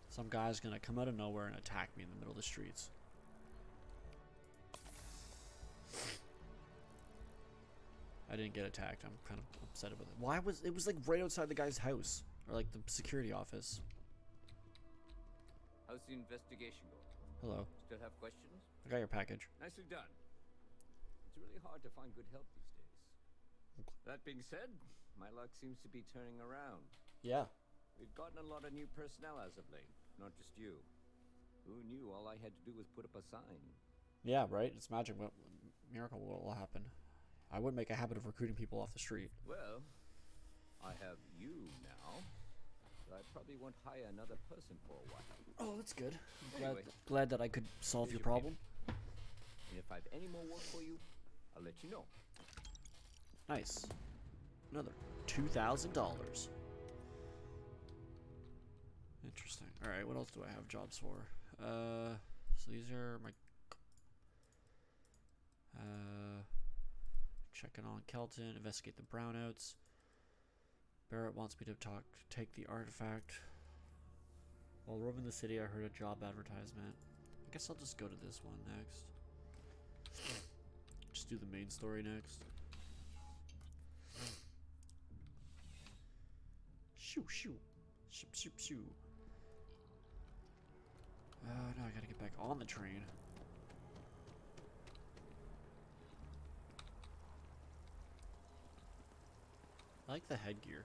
Some guy's gonna come out of nowhere and attack me in the middle of the streets. I didn't get attacked. I'm kind of upset about it. Why was it was like right outside the guy's house or like the security office? How's the investigation going? Hello. Still have questions? I got your package. Nicely done. It's really hard to find good help these days. That being said, my luck seems to be turning around. Yeah. We've gotten a lot of new personnel as of late, not just you. Who knew all I had to do was put up a sign? Yeah, right? It's magic. What miracle will happen? I would make a habit of recruiting people off the street. Well, I have you now. So I probably won't hire another person for a while. Oh, that's good. Anyway, glad that I could solve your problem. and if I have any more work for you, I'll let you know. Nice. Another $2,000. Interesting. Alright, what else do I have jobs for? So these are my... checking on Kelton, investigate the brownouts. Barrett wants me to take the artifact. While roaming the city, I heard a job advertisement. I guess I'll just go to this one next. Just do the main story next. Shoo, shoo. Shoo, shoo, shoo. Now I gotta get back on the train. I like the headgear.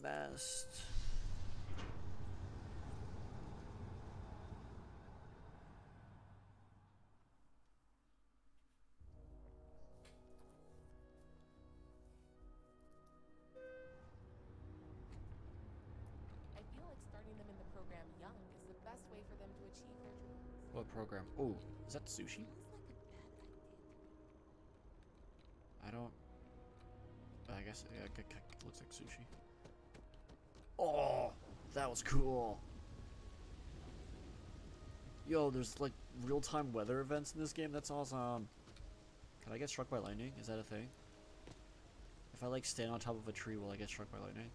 Mast. What program? Oh, is that sushi? I don't... I guess it looks like sushi. Oh, that was cool. Yo, there's like real-time weather events in this game. That's awesome. Can I get struck by lightning? Is that a thing? If I like stand on top of a tree, will I get struck by lightning?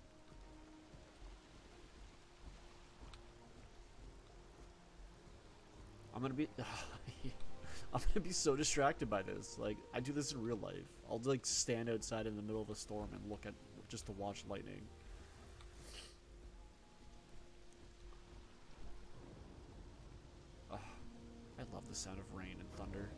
I'm gonna be I'm gonna be so distracted by this. Like, I do this in real life. I'll like stand outside in the middle of a storm and look at just to watch lightning. I love the sound of rain and thunder.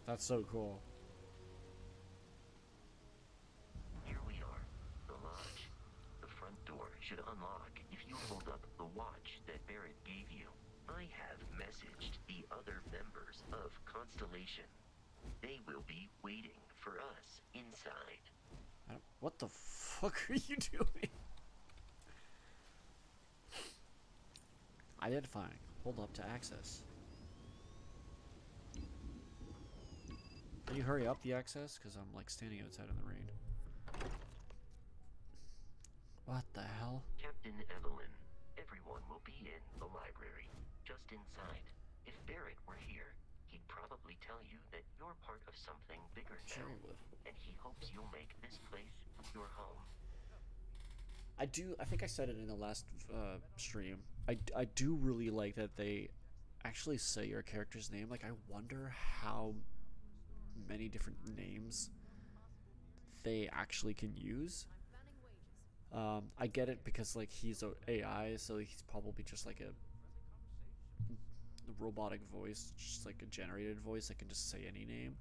That's so cool. Here we are, the lodge. The front door should unlock if you hold up the watch that Barrett gave you. I have messaged the other members of Constellation. They will be waiting for us inside. What the fuck are you doing? Identifying. Hold up to access. Can you hurry up the access? Because I'm like standing outside in the rain. What the hell? Captain Evelyn, everyone will be in the library, just inside. If Barrett were here, he'd probably tell you that you're part of something bigger now, and he hopes you'll make this place your home. I think I said it in the last stream. I do really like that they actually say your character's name. Like, I wonder how many different names they actually can use. I get it because like he's a AI, so he's probably just like a robotic voice, just like a generated voice that can just say any name.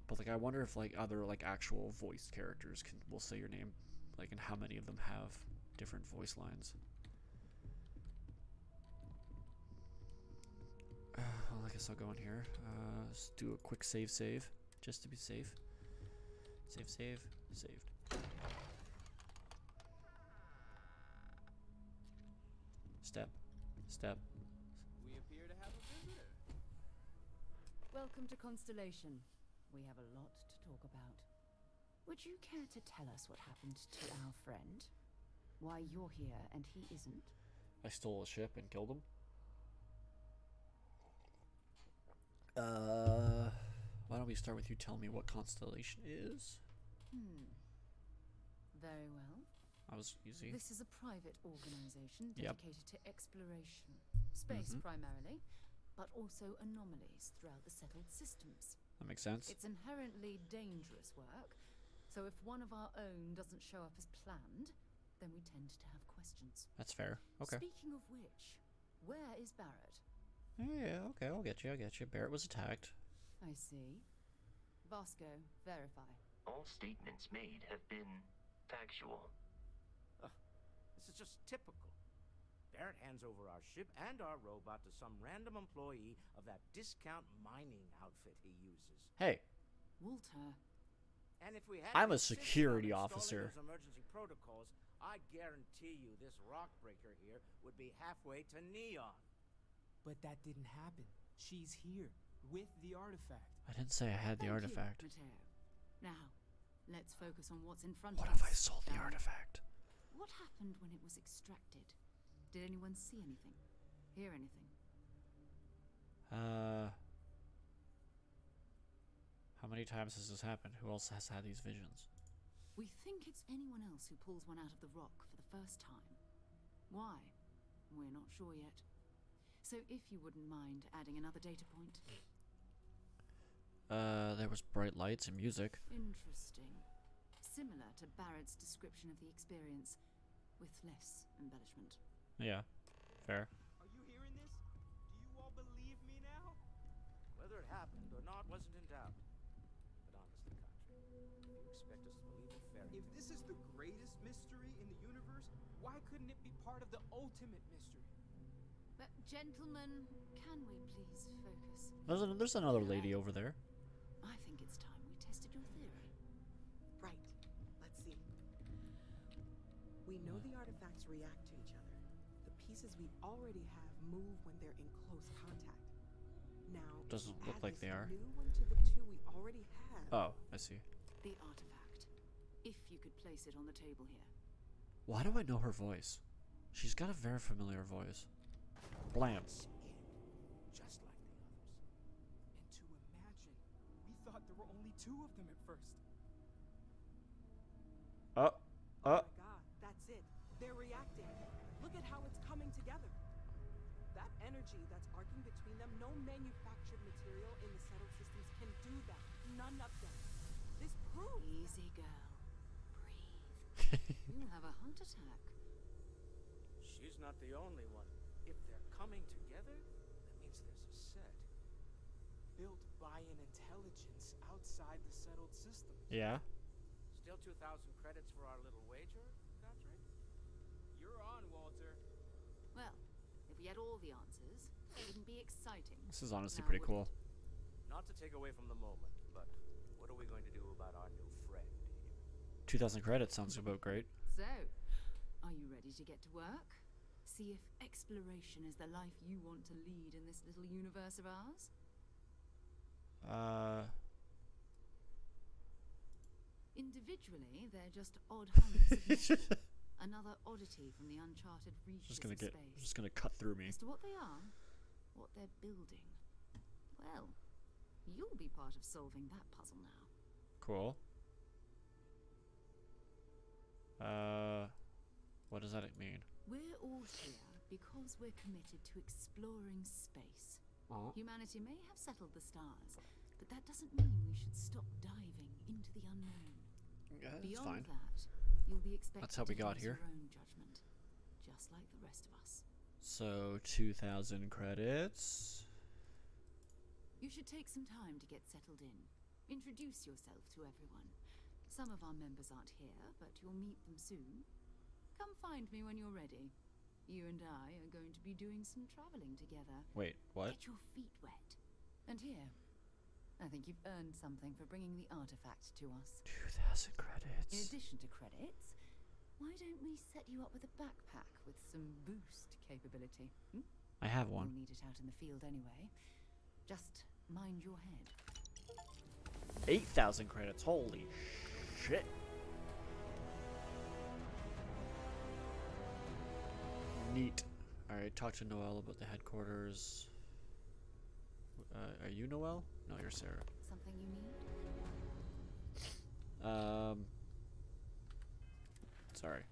But like I wonder if like other like actual voiced characters will say your name, like, and how many of them have different voice lines. Well, I guess I'll go in here. Let's do a quick save, just to be safe. Saved. Step. We appear to have a visitor. Welcome to Constellation. We have a lot to talk about. Would you care to tell us what happened to our friend? Why you're here and he isn't? I stole a ship and killed him. Why don't we start with you telling me what Constellation is? Very well. That was easy. This is a private organization Yep. dedicated to exploration. Space primarily, but also anomalies throughout the settled systems. That makes sense. It's inherently dangerous work, so if one of our own doesn't show up as planned, then we tend to have questions. That's fair. Okay. Speaking of which, where is Barrett? Yeah, okay, I'll get you. Barrett was attacked. I see. Vasco, verify. All statements made have been factual. This is just typical. Barrett hands over our ship and our robot to some random employee of that discount mining outfit he uses. Hey. Walter. And if we had I'm a security officer. Those emergency protocols, I guarantee you this rock breaker here would be halfway to Neon. But that didn't happen. She's here with the artifact. I didn't say I had the artifact. Thank you, Mateo. Now, let's focus on what's in front What of us. if I sold the artifact? What happened when it was extracted? Did anyone see anything? Hear anything? How many times has this happened? Who else has had these visions? We think it's anyone else who pulls one out of the rock for the first time. Why? We're not sure yet. So if you wouldn't mind adding another data point. There was bright lights and music. Interesting. Similar to Barrett's description of the experience, with less embellishment. Yeah, fair. Are you hearing this? Do you all believe me now? Whether it happened or not wasn't in doubt. But honestly, Contra, you expect us to believe in fairy If this is the greatest mystery in the universe, why couldn't it be part of the ultimate mystery? But gentlemen, can we please focus? There's another lady over there. I think it's time we tested your theory. Right. Let's see. We know the artifacts react to each other. The pieces we already have move when they're in close contact. Now, Doesn't look add like this they are. new one to the two we already have. Oh, I see. The artifact. If you could place it on the table here. Why do I know her voice? She's got a very familiar voice. Blam. Just like the others. And to imagine, we thought there were only 2 of them at first. Oh my god, that's it. They're reacting. Look at how it's coming together. That energy that's arcing between them, no manufactured material in the settled systems can do that. None of them. This proves Easy, girl. Breathe. You'll have a heart attack. She's not the only one. If they're coming together, that means there's a set. Built by an intelligence outside the settled systems. Yeah. Still 2,000 credits for our little wager, Contra? You're on, Walter. Well, if we had all the answers, it wouldn't be exciting. This is honestly Now, pretty would cool. Not to take away from the moment, but what are we going to do about our new friend here? 2,000 credits sounds about great. So, are you ready to get to work? See if exploration is the life you want to lead in this little universe of ours? Individually, they're just odd hunks of nature. Another oddity from the uncharted reaches of space. Just gonna cut through me. As to what they are, what they're building, well, you'll be part of solving that puzzle now. Cool. What does that mean? We're all here because we're committed to exploring space. Humanity may have settled the stars, but that doesn't mean we should stop diving into the unknown. Yeah, that's Beyond fine. that, you'll be expected That's how we to got use here. your own judgment, just like the rest of us. So 2,000 credits. You should take some time to get settled in. Introduce yourself to everyone. Some of our members aren't here, but you'll meet them soon. Come find me when you're ready. You and I are going to be doing some traveling together. Wait, what? Get your feet wet. And here, I think you've earned something for bringing the artifact to us. 2,000 credits. In addition to credits, why don't we set you up with a backpack with some boost capability? I have one. You'll need it out in the field anyway. Just mind your head. 8,000 credits. Holy Shit. Neat. Alright, talk to Noelle about the headquarters. Are you Noelle? No, you're Sarah. Something you need? Sorry.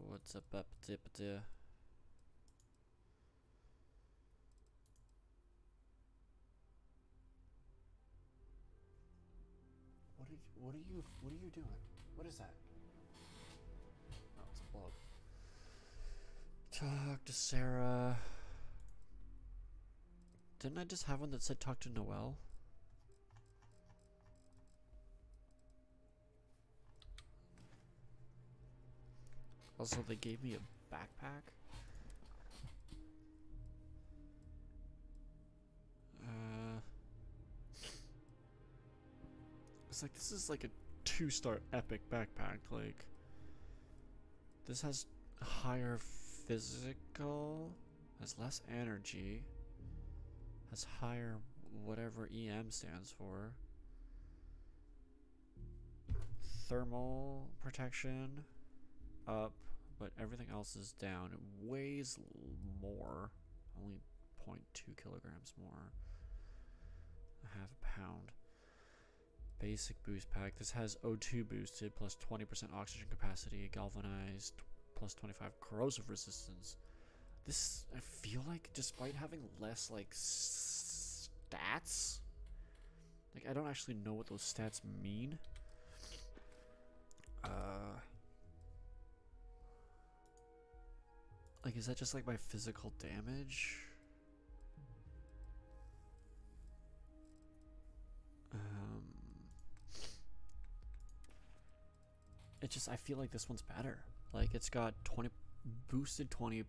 What's up, What are you doing? What is that? Oh, it's a bug. Talk to Sarah. Didn't I just have one that said talk to Noelle? Also, they gave me a backpack. It's like, this is like a 2-star epic backpack. Like, this has higher physical, has less energy, has higher whatever EM stands for, thermal protection up, but everything else is down. It weighs more, only 0.2 kilograms more, a half a pound. Basic boost pack. This has O2 boosted plus 20% oxygen capacity, galvanized plus 25 corrosive resistance. This, I feel like, despite having less like stats, like I don't actually know what those stats mean. Like, is that just like my physical damage? It just, I feel like this one's better. Like, it's got 20 boosted 20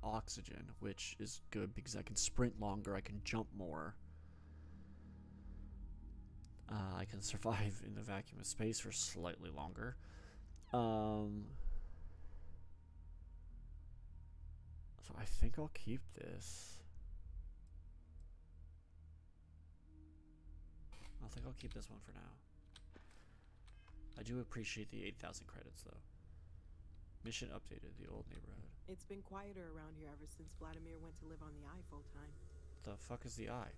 oxygen, which is good because I can sprint longer, I can jump more. I can survive in the vacuum of space for slightly longer. So I think I'll keep this. I think I'll keep this one for now. I do appreciate the 8,000 credits, though. Mission updated, the old neighborhood. It's been quieter around here ever since Vladimir went to live on the Eye full time. The fuck is the Eye?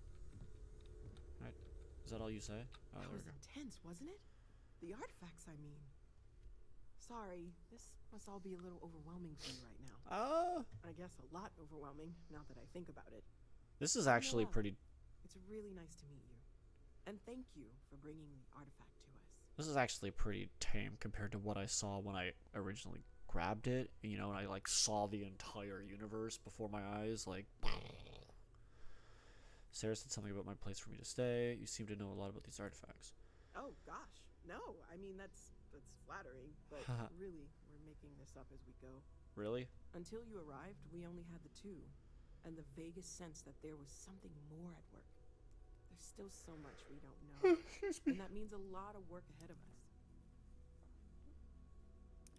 Right. Is that all you say? Oh, that there was we go. intense, wasn't it? The artifacts, I mean. Sorry, this must all be a little overwhelming for you right now. I guess a lot overwhelming, now that I think about it. This is actually pretty... It's really nice to meet you. And thank you for bringing the artifact to us. This is actually pretty tame compared to what I saw when I originally grabbed it. You know, and I like saw the entire universe before my eyes. Like, Sarah said something about my place for me to stay. You seem to know a lot about these artifacts. Oh gosh, no. I mean, that's flattering, but really, we're making this up as we go. Really? Until you arrived, we only had the two, and the vaguest sense that there was something more at work. There's still so much we don't know, and that means a lot of work ahead of us.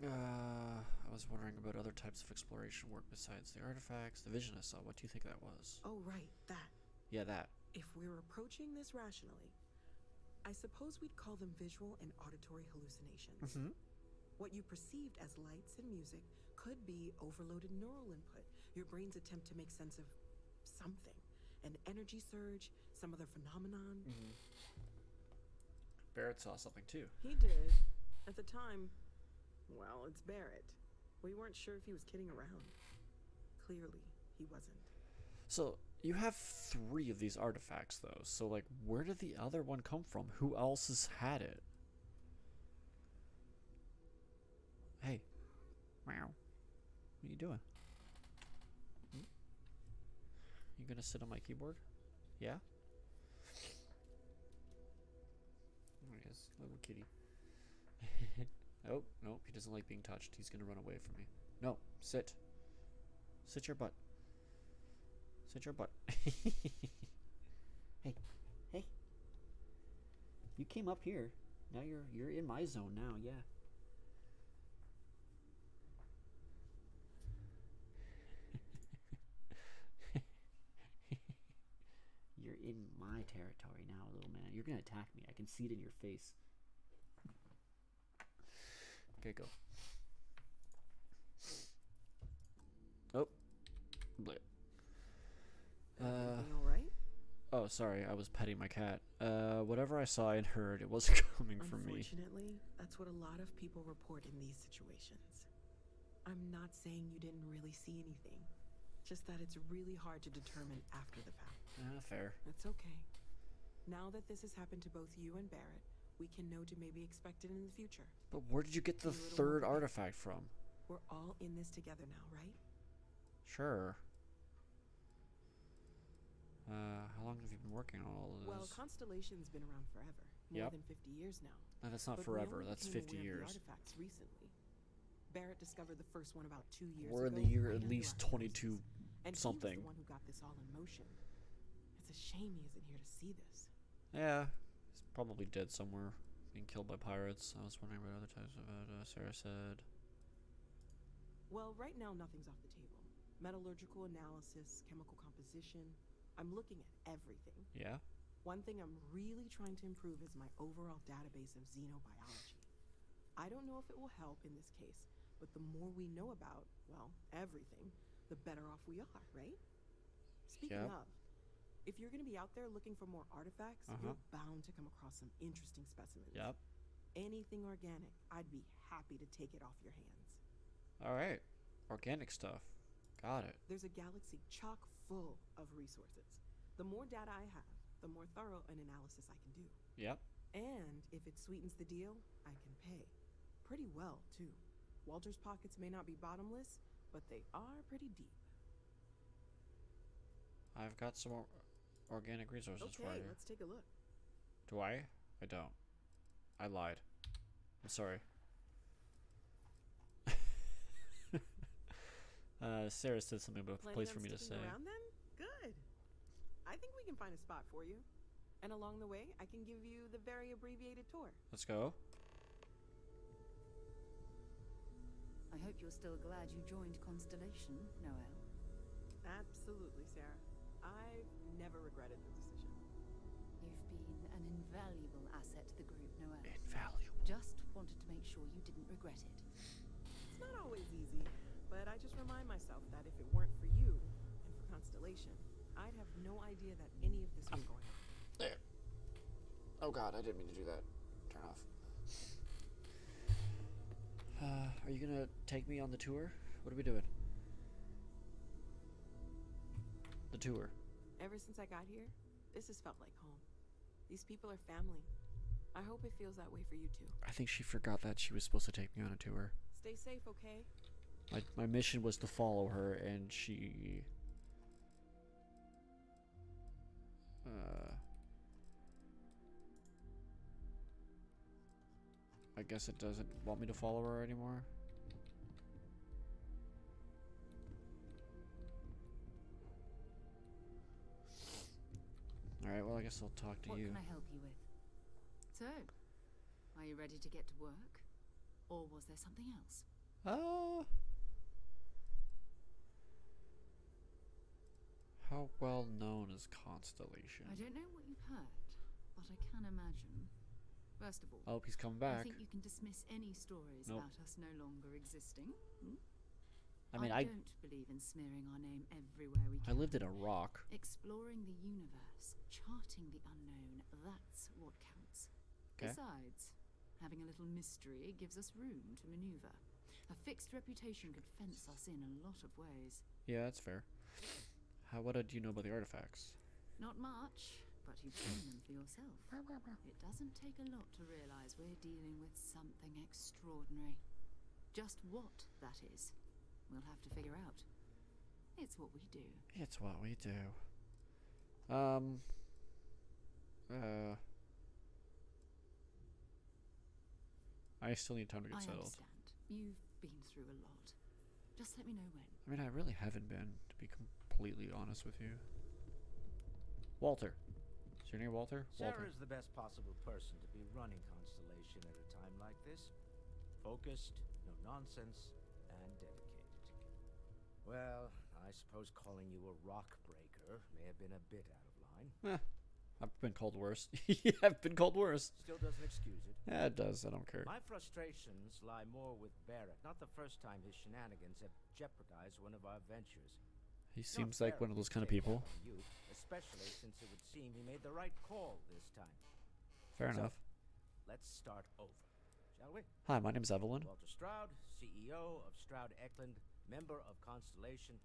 I was wondering about other types of exploration work besides the artifacts. The vision I saw, what do you think that was? Oh, right, that. Yeah, that. If we're approaching this rationally, I suppose we'd call them visual and auditory hallucinations. Mm-hmm. What you perceived as lights and music could be overloaded neural input, your brain's attempt to make sense of something. An energy surge, some other phenomenon. Mm-hmm. Barrett saw something too. He did. At the time, well, it's Barrett. We weren't sure if he was kidding around. Clearly, he wasn't. So, you have 3 of these artifacts, though. So, like, where did the other one come from? Who else has had it? Hey. Meow. What are you doing? You gonna sit on my keyboard? Yeah? There he is. Little kitty. Oh, nope. He doesn't like being touched. He's gonna run away from me. No. Sit. Sit your butt. Sit your butt. Hey. Hey. You came up here. Now you're in my zone now, yeah. You're in my territory now, little man. You're gonna attack me. I can see it in your face. Okay, go. Oh. Bleh. Everything all right? Oh, sorry, I was petting my cat. Whatever I saw and heard, it wasn't coming from me. Unfortunately, that's what a lot of people report in these situations. I'm not saying you didn't really see anything, just that it's really hard to determine after the fact. Fair. It's okay. Now that this has happened to both you and Barrett, we can know to maybe expect it in the future. But where did you get the third artifact from? We're all in this together now, right? Sure. How long have you been working on all of this? Well, Constellation's been around forever. More than 50 years now. No, that's not forever. That's 50 years. Artifacts recently. Barrett discovered the first one about 2 years ago. We're in the year at least 22 something. And he was the one who got this all in motion. It's a shame he isn't here to see this. Yeah, he's probably dead somewhere, being killed by pirates. I was wondering what other types of Sarah said. Well, right now nothing's off the table. Metallurgical analysis, chemical composition. I'm looking at everything. Yeah? One thing I'm really trying to improve is my overall database of xenobiology. I don't know if it will help in this case, but the more we know about, well, everything, the better off we are, right? Speaking of, if you're going to be out there looking for more artifacts, you're bound to come across some interesting specimens. Yep. Anything organic, I'd be happy to take it off your hands. Alright. Organic stuff. Got it. There's a galaxy chock full of resources. The more data I have, the more thorough an analysis I can do. Yep. And if it sweetens the deal, I can pay. Pretty well, too. Walter's pockets may not be bottomless, but they are pretty deep. I've got some more organic resources for you. Okay, let's take a look. Do I? I don't. I lied. I'm sorry. Sarah said something about a place for me to stay. Around then? Good. I think we can find a spot for you. And along the way, I can give you the very abbreviated tour. Let's go. I hope you're still glad you joined Constellation, Noel. Absolutely, Sarah. I've never regretted the decision. You've been an invaluable asset to the group, Noel. Invaluable. Just wanted to make sure you didn't regret it. It's not always easy, but I just remind myself that if it weren't for you and for Constellation, I'd have no idea that any of this was going on. There. Oh god, I didn't mean to do that. Turn off. Are you gonna take me on the tour? What are we doing? The tour. Ever since I got here, this has felt like home. These people are family. I hope it feels that way for you too. I think she forgot that she was supposed to take me on a tour. Stay safe, okay? My mission was to follow her, and she... I guess it doesn't want me to follow her anymore. Alright, well I guess I'll talk to you. What can I help you with? So, are you ready to get to work? Or was there something else? How well known is Constellation? I don't know what you've heard, but I can imagine. First of all, I hope he's coming back. I think you can dismiss any stories about us no longer existing. I mean, I don't believe in smearing our name everywhere we can. I lived in a rock. Exploring the universe, charting the unknown, that's what counts. Okay. Besides, having a little mystery gives us room to maneuver. A fixed reputation could fence us in a lot of ways. Yeah, that's fair. What do you know about the artifacts? Not much, but you've seen them for yourself. It doesn't take a lot to realize we're dealing with something extraordinary. Just what that is, we'll have to figure out. It's what we do. It's what we do. I still need time to get settled. I understand. You've been through a lot. Just let me know when. I mean, I really haven't been, to be completely honest with you. Walter. Is your name Walter? Sarah is the best possible person to be running Constellation at a time like this. Focused, no nonsense, and dedicated. Well, I suppose calling you a rock breaker may have been a bit out of line. I've been called worse. Yeah, I've been called worse. Still doesn't excuse it. Yeah, it does. I don't care. My frustrations lie more with Barrett. Not the first time his shenanigans have jeopardized one of our ventures. He seems like one of those kind of people. You, especially since it would seem he made the right call this time. Fair enough. Let's start over, shall we? Hi, my name's Evelyn. Walter Stroud, CEO of Stroud Eklund, member of Constellation,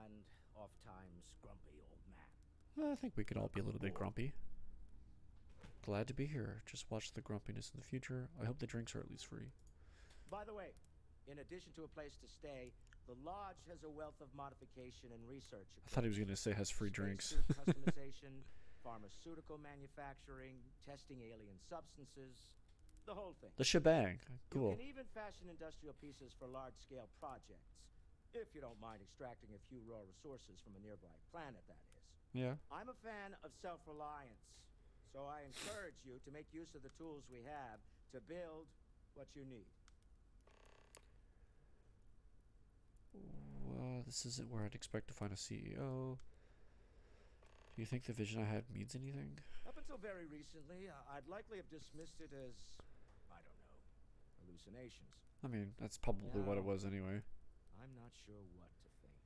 and oft-times grumpy old man. I think we could all be a little bit grumpy. Glad to be here. Just watch the grumpiness in the future. I hope the drinks are at least free. By the way, in addition to a place to stay, the lodge has a wealth of modification and research. I thought he was going to say has free drinks. Customization, pharmaceutical manufacturing, testing alien substances, the whole thing. The shebang. Cool. You can even fashion industrial pieces for large-scale projects, if you don't mind extracting a few raw resources from a nearby planet, that is. Yeah. I'm a fan of self-reliance, so I encourage you to make use of the tools we have to build what you need. Well, this isn't where I'd expect to find a CEO. Do you think the vision I had means anything? Up until very recently, I'd likely have dismissed it as, I don't know, hallucinations. I mean, that's probably what it was anyway. I'm not sure what to think.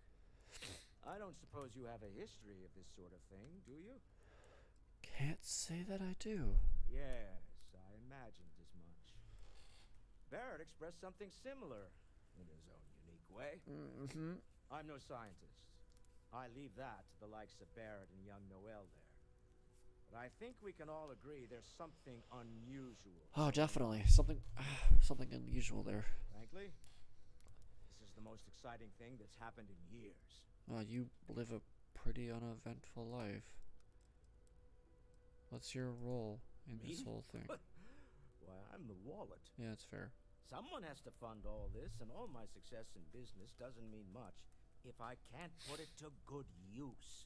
I don't suppose you have a history of this sort of thing, do you? Can't say that I do. Yes, I imagined as much. Barrett expressed something similar in his own unique way. Mm-hmm. I'm no scientist. I leave that to the likes of Barrett and young Noel there. But I think we can all agree there's something unusual. Oh, definitely. Something unusual there. Frankly, this is the most exciting thing that's happened in years. You live a pretty uneventful life. What's your role in this whole thing? Why, I'm the wallet. Yeah, it's fair. Someone has to fund all this, and all my success in business doesn't mean much if I can't put it to good use.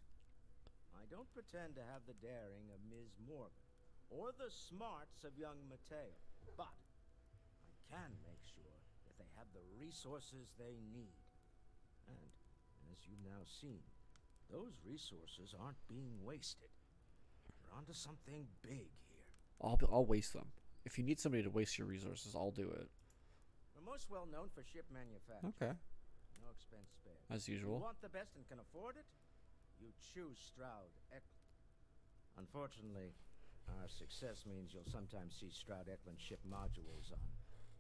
I don't pretend to have the daring of Ms. Morgan, or the smarts of young Mateo, but I can make sure that they have the resources they need. And, as you've now seen, those resources aren't being wasted. We're onto something big here. I'll waste them. If you need somebody to waste your resources, I'll do it. We're most well known for ship manufacturing. Okay. No expense spared. As usual. You want the best and can afford it? You choose Stroud Eklund. Unfortunately, our success means you'll sometimes see Stroud Eklund ship modules on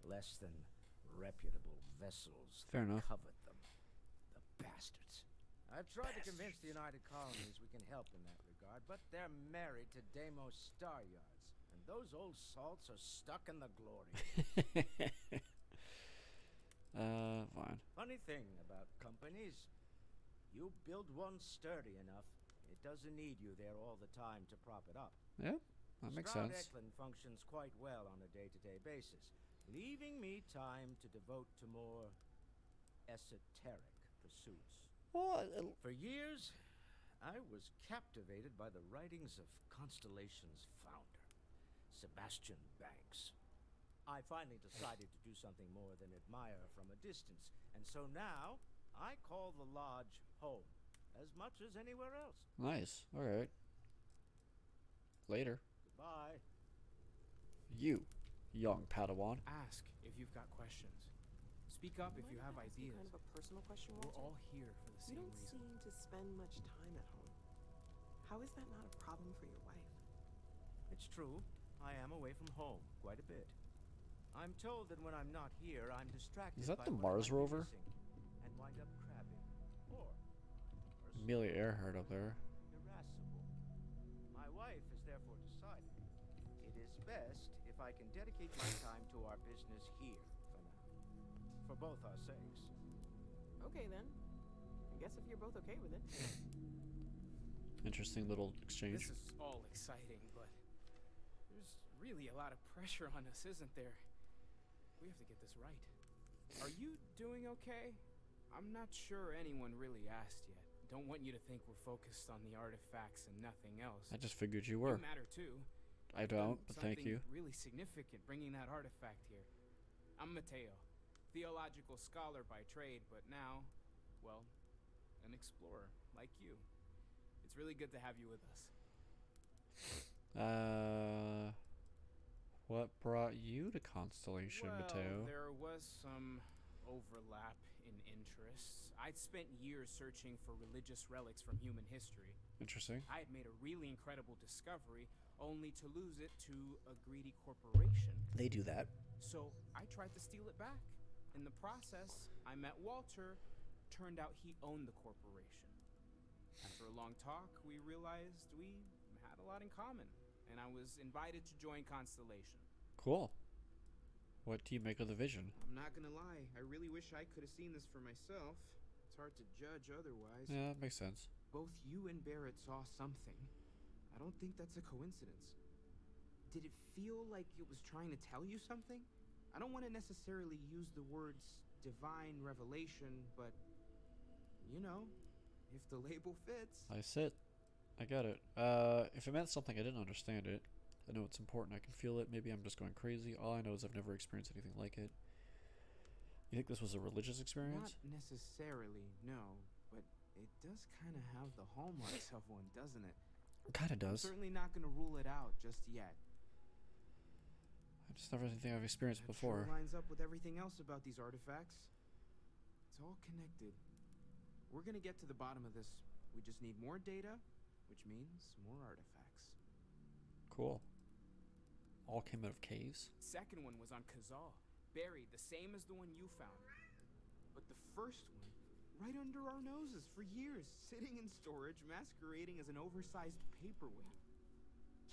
less than reputable vessels. Fair enough. Covet them. The bastards. I've tried to convince the United Colonies we can help in that regard, but they're married to Deimos Star Yards, and those old salts are stuck in the glory. Fine. Funny thing about companies, you build one sturdy enough, it doesn't need you there all the time to prop it up. Yeah, that makes Stroud sense. Eklund functions quite well on a day-to-day basis, leaving me time to devote to more esoteric pursuits. Well, For years, I was captivated by the writings of Constellation's founder, Sebastian Banks. I finally decided to do something more than admire from a distance, and so now I call the lodge home as much as anywhere else. Nice. All right. Later. Goodbye. You, young Padawan. Ask if you've got questions. Speak up if you have ideas. Kind of a personal question, We're Walter. all here for the You same don't reason. seem to spend much time at home. How is that not a problem for your wife? It's true. I am away from home quite a bit. I'm told that when I'm not here, I'm distracted Is that by the what I Mars might be rover? missing and wind up crabbing. Or Amelia Earhart up there. irascible. My wife has therefore decided it is best if I can dedicate my time to our business here for now. For both our sakes. Okay then. I guess if you're both okay with it. Interesting little exchange. This is all exciting, but there's really a lot of pressure on us, isn't there? We have to get this right. Are you doing okay? I'm not sure anyone really asked yet. Don't want you to think we're focused on the artifacts and nothing else. I just figured you were. You matter too. I don't, but thank you. Something really significant bringing that artifact here. I'm Mateo, theological scholar by trade, but now, well, an explorer like you. It's really good to have you with us. What brought you to Constellation, Mateo? There was some overlap in interests. I'd spent years searching for religious relics from human history. Interesting. I had made a really incredible discovery, only to lose it to a greedy corporation. They do that. So I tried to steal it back. In the process, I met Walter. Turned out he owned the corporation. After a long talk, we realized we had a lot in common, and I was invited to join Constellation. Cool. What do you make of the vision? I'm not gonna lie, I really wish I could have seen this for myself. It's hard to judge otherwise. Yeah, that makes sense. Both you and Barrett saw something. I don't think that's a coincidence. Did it feel like it was trying to tell you something? I don't want to necessarily use the words divine revelation, but, you know, if the label fits. I sit. I got it. If it meant something, I didn't understand it. I know it's important. I can feel it. Maybe I'm just going crazy. All I know is I've never experienced anything like it. You think this was a religious experience? Not necessarily, no. But it does kind of have the hallmarks of one, doesn't it? It kind of does. I'm certainly not going to rule it out just yet. I just never anything I've experienced before. Sure lines up with everything else about these artifacts. It's all connected. We're going to get to the bottom of this. We just need more data, which means more artifacts. Cool. All came out of caves? Second one was on Kazal, buried the same as the one you found. But the first one, right under our noses for years, sitting in storage, masquerading as an oversized paperweight.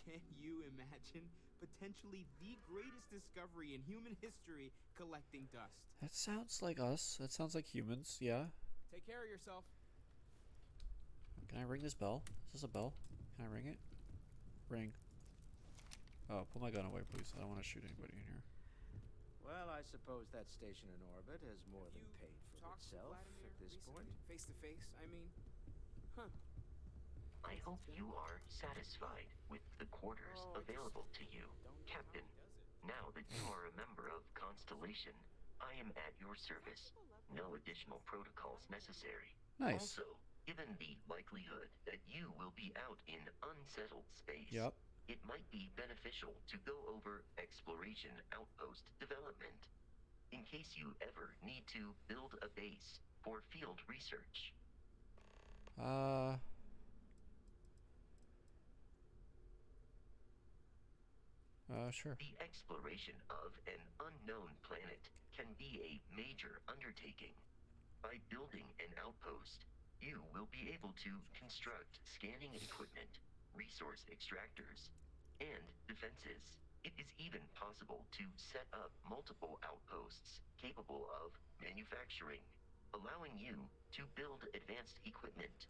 Can you imagine potentially the greatest discovery in human history collecting dust? That sounds like us. That sounds like humans, yeah. Take care of yourself. Can I ring this bell? Is this a bell? Can I ring it? Ring. Oh, put my gun away, please. I don't want to shoot anybody in here. Well, I suppose that station in orbit has more than paid for itself at this point. Face to face, I mean. Huh. I hope you are satisfied with the quarters available to you, Captain. Now that you are a member of Constellation, I am at your service. No additional protocols necessary. Nice. Also, given the likelihood that you will be out in unsettled space, it might be beneficial to go over exploration outpost development, in case you ever need to build a base for field research. Sure. The exploration of an unknown planet can be a major undertaking. By building an outpost, you will be able to construct scanning equipment, resource extractors, and defenses. It is even possible to set up multiple outposts capable of manufacturing, allowing you to build advanced equipment.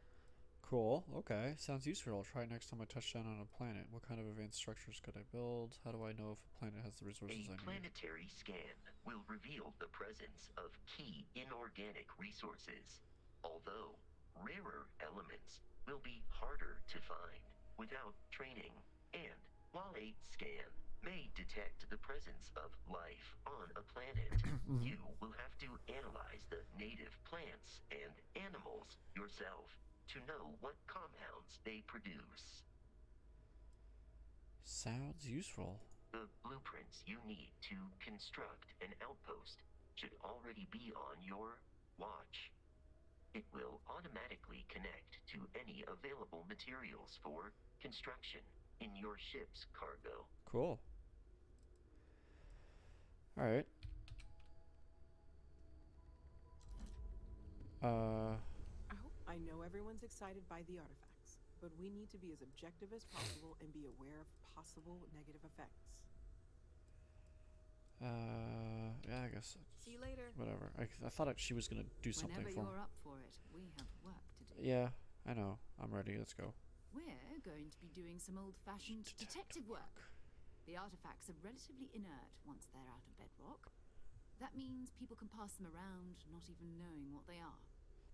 Cool. Okay. Sounds useful. I'll try next time I touch down on a planet. What kind of advanced structures could I build? How do I know if a planet has the resources I need? A planetary scan will reveal the presence of key inorganic resources, although rarer elements will be harder to find without training. And while a scan may detect the presence of life on a planet, you will have to analyze the native plants and animals yourself to know what compounds they produce. Sounds useful. The blueprints you need to construct an outpost should already be on your watch. It will automatically connect to any available materials for construction in your ship's cargo. Cool. Alright. I know everyone's excited by the artifacts, but we need to be as objective as possible and be aware of possible negative effects. Yeah, I guess. See you later. Whatever. I thought she was gonna do something Whenever for me. you're up for it, we have work to do. Yeah, I know. I'm ready. Let's go. We're going to be doing some old-fashioned detective work. The artifacts are relatively inert once they're out of bedrock. That means people can pass them around, not even knowing what they are.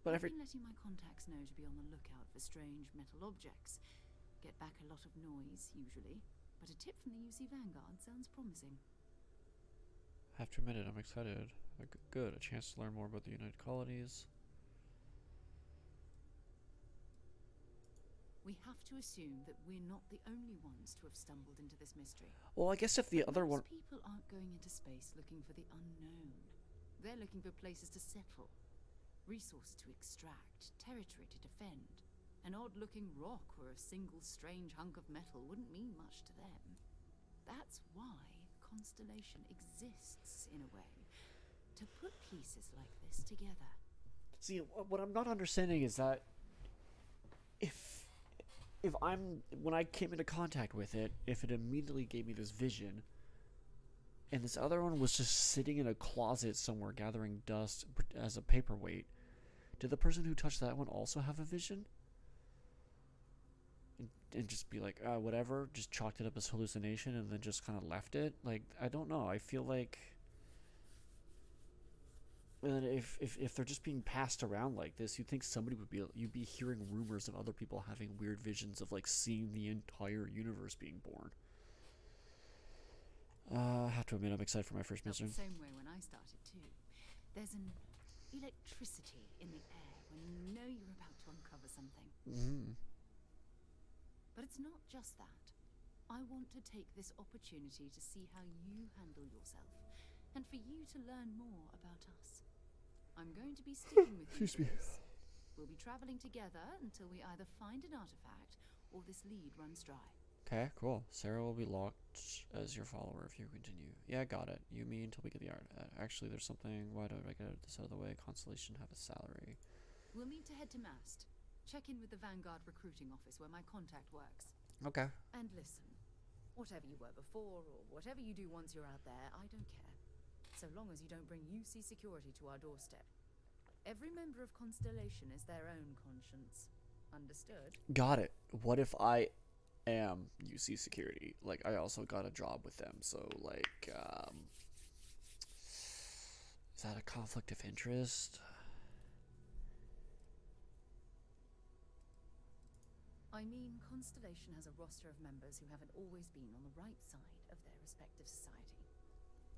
But I've been letting my contacts know to be on the lookout for strange metal objects. Get back a lot of noise, usually. But a tip from the UC Vanguard sounds promising. I have to admit it, I'm excited. Good, a chance to learn more about the United Colonies. We have to assume that we're not the only ones to have stumbled into this mystery. Well, I guess if the other one... Most people aren't going into space looking for the unknown. They're looking for places to settle, resource to extract, territory to defend. An odd-looking rock or a single strange hunk of metal wouldn't mean much to them. That's why Constellation exists, in a way. To put pieces like this together. See, what I'm not understanding is that when I came into contact with it, if it immediately gave me this vision, and this other one was just sitting in a closet somewhere gathering dust as a paperweight, did the person who touched that one also have a vision? And just be like, whatever, just chalked it up as hallucination and then just kind of left it? Like, I don't know. I feel like... And if they're just being passed around like this, you'd think somebody would be... You'd be hearing rumors of other people having weird visions of, like, seeing the entire universe being born. I have to admit, I'm excited for my first mission. The same way when I started, too. There's an electricity in the air when you know you're about to uncover something. Mm-hmm. But it's not just that. I want to take this opportunity to see how you handle yourself, and for you to learn more about us. I'm going to be sticking with you for this. We'll be traveling together until we either find an artifact or this lead runs dry. Okay, cool. Sarah will be locked as your follower if you continue. Yeah, got it. You mean until we get the art. Actually, there's something. Why don't I get this out of the way? Constellation have a salary. We'll need to head to Mast. Check in with the Vanguard recruiting office where my contact works. Okay. And listen, whatever you were before or whatever you do once you're out there, I don't care. So long as you don't bring UC security to our doorstep. Every member of Constellation is their own conscience. Understood? Got it. What if I am UC security? Like, I also got a job with them, so, like, is that a conflict of interest? I mean, Constellation has a roster of members who haven't always been on the right side of their respective society.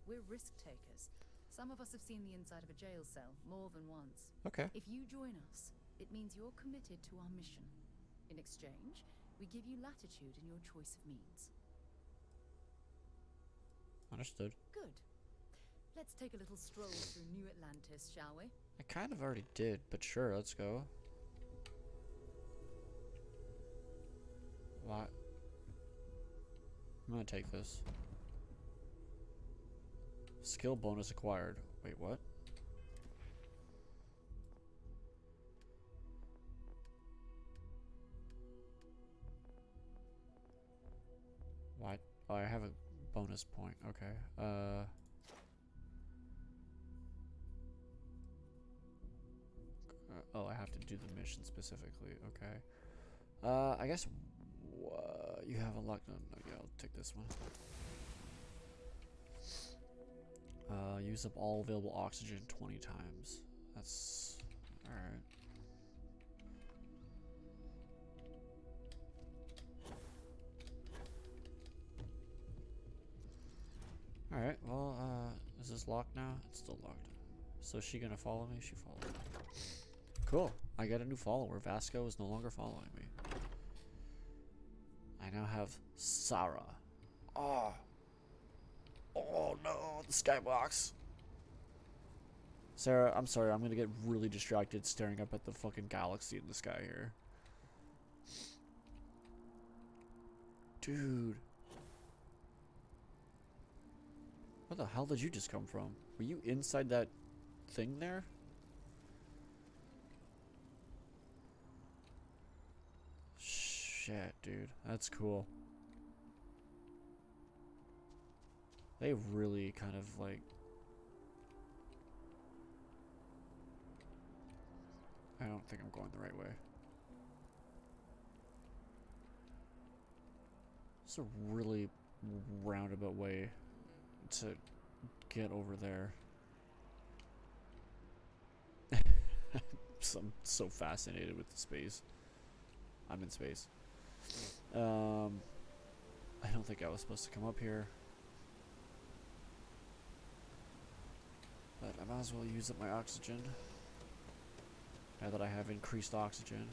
We're risk takers. Some of us have seen the inside of a jail cell more than once. Okay. If you join us, it means you're committed to our mission. In exchange, we give you latitude in your choice of means. Understood. Good. Let's take a little stroll through New Atlantis, shall we? I kind of already did, but sure, let's go. What? I'm gonna take this. Skill bonus acquired. Wait, what? What? Oh, I have a bonus point. Okay. Oh, I have to do the mission specifically. Okay. I guess you have a luck. No, yeah, I'll take this one. Use up all available oxygen 20 times. That's alright. Alright, well, is this locked now? It's still locked. So is she gonna follow me? She followed me. Cool. I got a new follower. Vasco is no longer following me. I now have Sarah. Oh. Oh no, the skybox. Sarah, I'm sorry, I'm gonna get really distracted staring up at the fucking galaxy in the sky here. Dude. Where the hell did you just come from? Were you inside that thing there? Shit, dude. That's cool. They really kind of like... I don't think I'm going the right way. It's a really roundabout way to get over there. I'm so fascinated with the space. I'm in space. I don't think I was supposed to come up here. But I might as well use up my oxygen. Now that I have increased oxygen.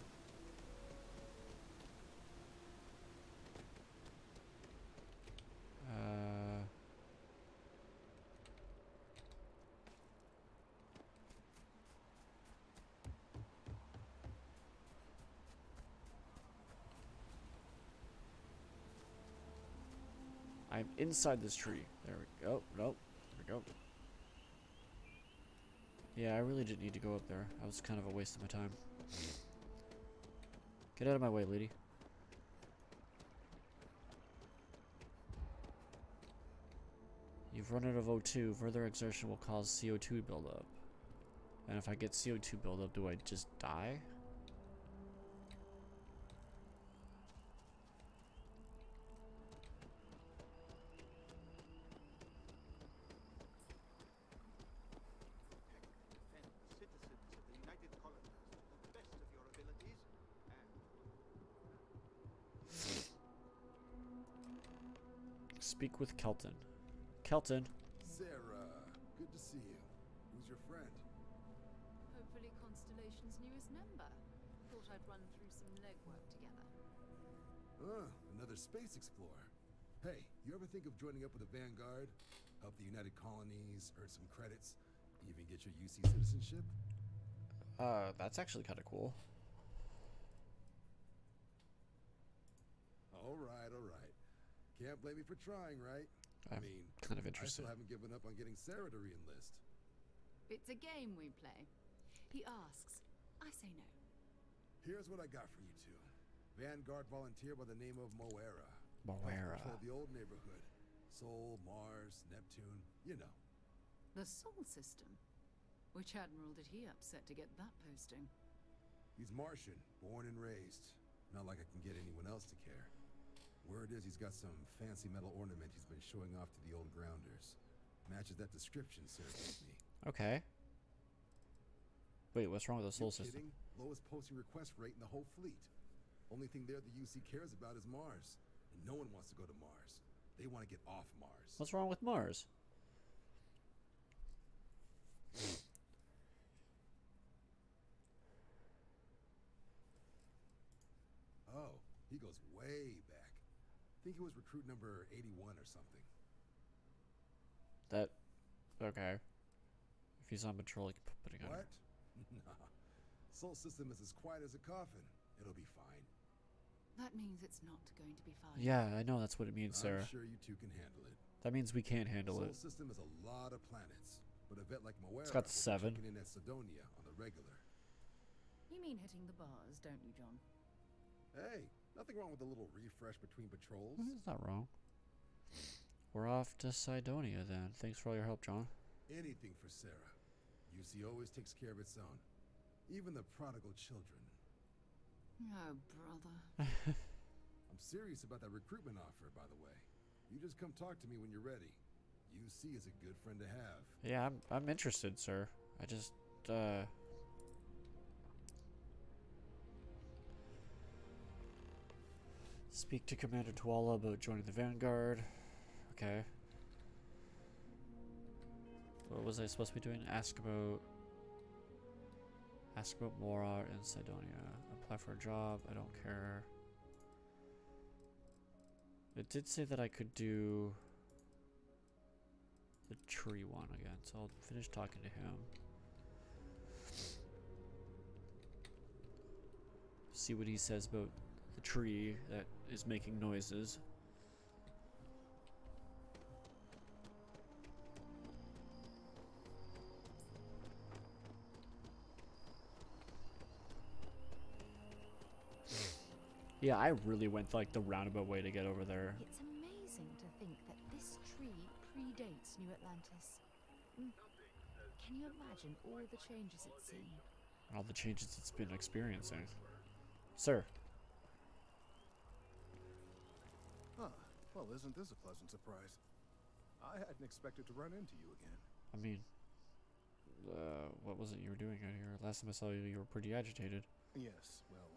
I'm inside this tree. There we go. Nope. There we go. Yeah, I really didn't need to go up there. That was kind of a waste of my time. Get out of my way, lady. You've run out of O2. Further exertion will cause CO2 buildup. And if I get CO2 buildup, do I just die? Speak with Kelton. Kelton. Sarah, good to see you. Who's your friend? Hopefully Constellation's newest member. Thought I'd run through some legwork together. Another space explorer. Hey, you ever think of joining up with the Vanguard? Help the United Colonies, earn some credits, even get your UC citizenship? That's actually kind of cool. All right, all right. Can't blame me for trying, right? I'm kind of I interested. still haven't given up on getting Sarah to re-enlist. It's a game we play. He asks, I say no. Here's what I got for you two. Vanguard volunteer by the name of Moera. Moera. Control the old neighborhood. Sol, Mars, Neptune, you know. The Sol system? Which admiral did he upset to get that posting? He's Martian, born and raised. Not like I can get anyone else to care. Word is he's got some fancy metal ornament he's been showing off to the old grounders. Matches that description Sarah gave me. Okay. Wait, what's wrong with the Sol system? Kidding? Lowest posting request rate in the whole fleet. Only thing there the UC cares about is Mars. And no one wants to go to Mars. They want to get off Mars. What's wrong with Mars? Oh, he goes way back. I think he was recruit number 81 or something. That... Okay. If he's on patrol, he can put it on. What? Nah. Sol system is as quiet as a coffin. It'll be fine. That means it's not going to be fine. Yeah, I know that's what it means, Sarah. I'm sure you two can handle it. That means we can't handle Sol it. system is a lot of planets, but a vet like Moera It's got will be 7. checking in at Sidonia on the regular. You mean hitting the bars, don't you, John? Hey, nothing wrong with a little refresh between patrols. It's not wrong. We're off to Sidonia then. Thanks for all your help, John. Anything for Sarah. UC always takes care of its own. Even the prodigal children. Oh, brother. I'm serious about that recruitment offer, by the way. You just come talk to me when you're ready. UC is a good friend to have. Yeah, I'm interested, sir. I just, speak to Commander Tuala about joining the Vanguard. Okay. What was I supposed to be doing? Ask about Mora in Sidonia. Apply for a job. I don't care. It did say that I could do the tree one again, so I'll finish talking to him. See what he says about the tree that is making noises. Yeah, I really went like the roundabout way to get over there. It's amazing to think that this tree predates New Atlantis. Can you imagine all the changes it's seen? All the changes it's been experiencing. Sir. Huh. Well, isn't this a pleasant surprise? I hadn't expected to run into you again. I mean, what was it you were doing out here? Last time I saw you, you were pretty agitated. Yes, well,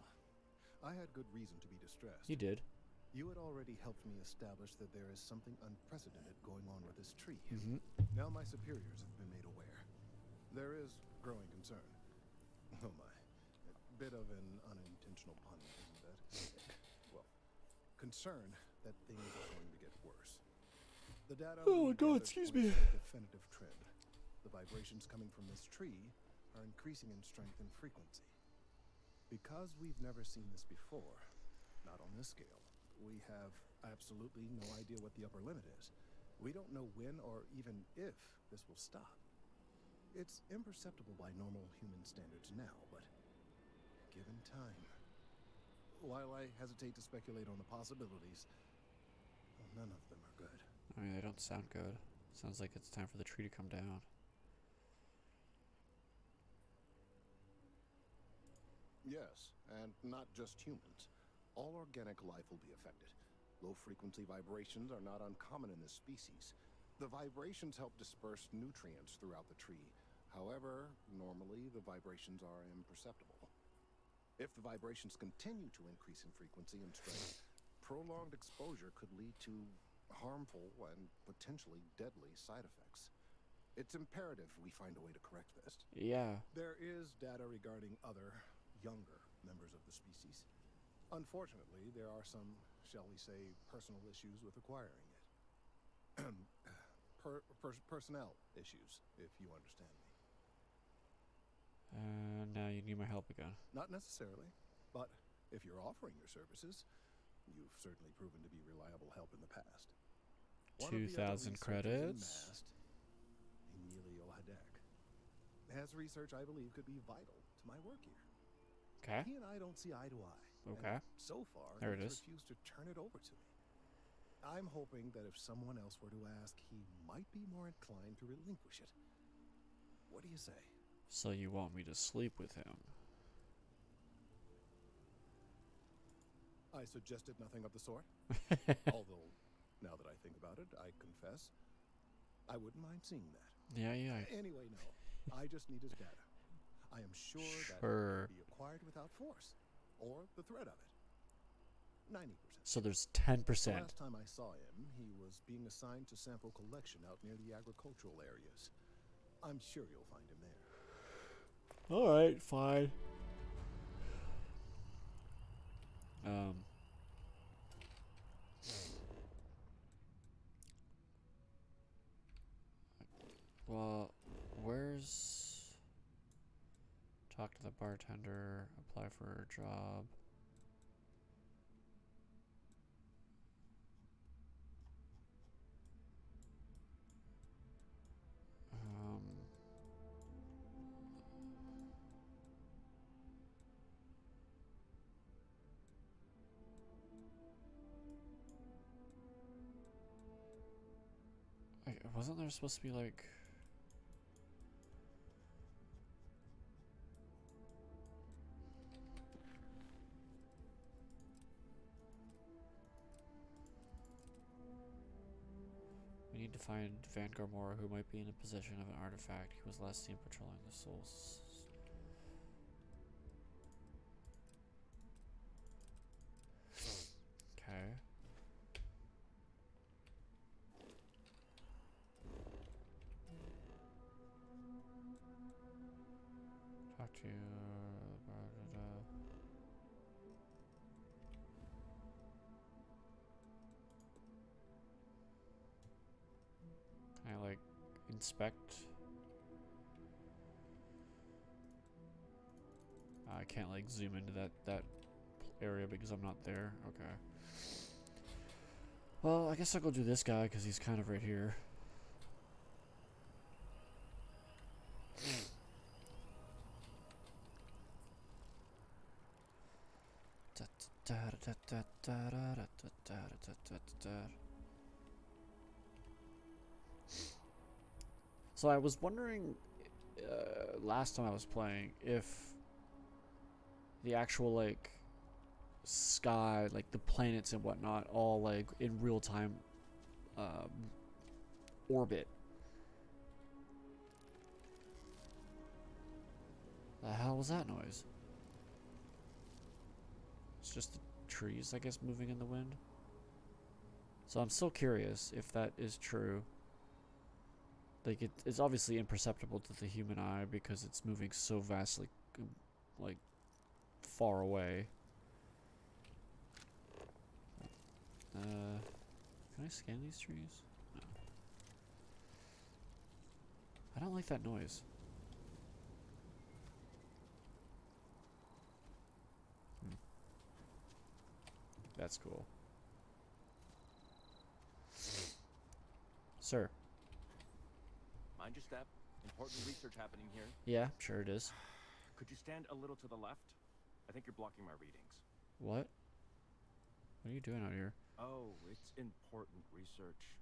I had good reason to be distressed. You did. You had already helped me establish that there is something unprecedented going on with this tree. Now my superiors have been made aware. There is growing concern. Oh my. A bit of an unintentional pun, isn't it? Well, concern that things are going to get worse. The data Oh God, excuse me. a definitive trend. The vibrations coming from this tree are increasing in strength and frequency. Because we've never seen this before, not on this scale, we have absolutely no idea what the upper limit is. We don't know when or even if this will stop. It's imperceptible by normal human standards now, but given time. While I hesitate to speculate on the possibilities, well, none of them are good. I mean, they don't sound good. Sounds like it's time for the tree to come down. Yes, and not just humans. All organic life will be affected. Low-frequency vibrations are not uncommon in this species. The vibrations help disperse nutrients throughout the tree. However, normally the vibrations are imperceptible. If the vibrations continue to increase in frequency and strength, prolonged exposure could lead to harmful and potentially deadly side effects. It's imperative we find a way to correct this. Yeah. There is data regarding other, younger members of the species. Unfortunately, there are some, shall we say, personal issues with acquiring it. Personnel issues, if you understand me. Now you need my help again. Not necessarily, but if you're offering your services, you've certainly proven to be reliable help in the past. 2,000 credits. Emilio Hadek has research I believe could be vital to my work here. Okay. He and I don't see eye to eye. Okay. So far, there it he's is. refused to turn it over to me. I'm hoping that if someone else were to ask, he might be more inclined to relinquish it. What do you say? So you want me to sleep with him? I suggested nothing of the sort. Although, now that I think about it, I confess, I wouldn't mind seeing that. Yeah. Anyway, no. I just need his data. I am sure that it can be acquired without force, or the threat of it. 90%. So there's 10%. The last time I saw him, he was being assigned to sample collection out near the agricultural areas. I'm sure you'll find him there. Alright, fine. Well, where's... Talk to the bartender, apply for a job. Wasn't there supposed to be like... We need to find Van Gormora, who might be in a possession of an artifact. He was last seen patrolling the souls. Okay. Talk to you. Can I like inspect? I can't like zoom into that area because I'm not there. Okay. Well, I guess I'll go do this guy because he's kind of right here. So I was wondering last time I was playing if the actual like sky, like the planets and whatnot, all like in real time orbit. The hell was that noise? It's just the trees, I guess, moving in the wind. So I'm still curious if that is true. Like it's obviously imperceptible to the human eye because it's moving so vastly, like, far away. Can I scan these trees? No. I don't like that noise. That's cool. Sir. Mind your step. Important research happening here. Yeah, sure it is. Could you stand a little to the left? I think you're blocking my readings. What? What are you doing out here? Oh, it's important research.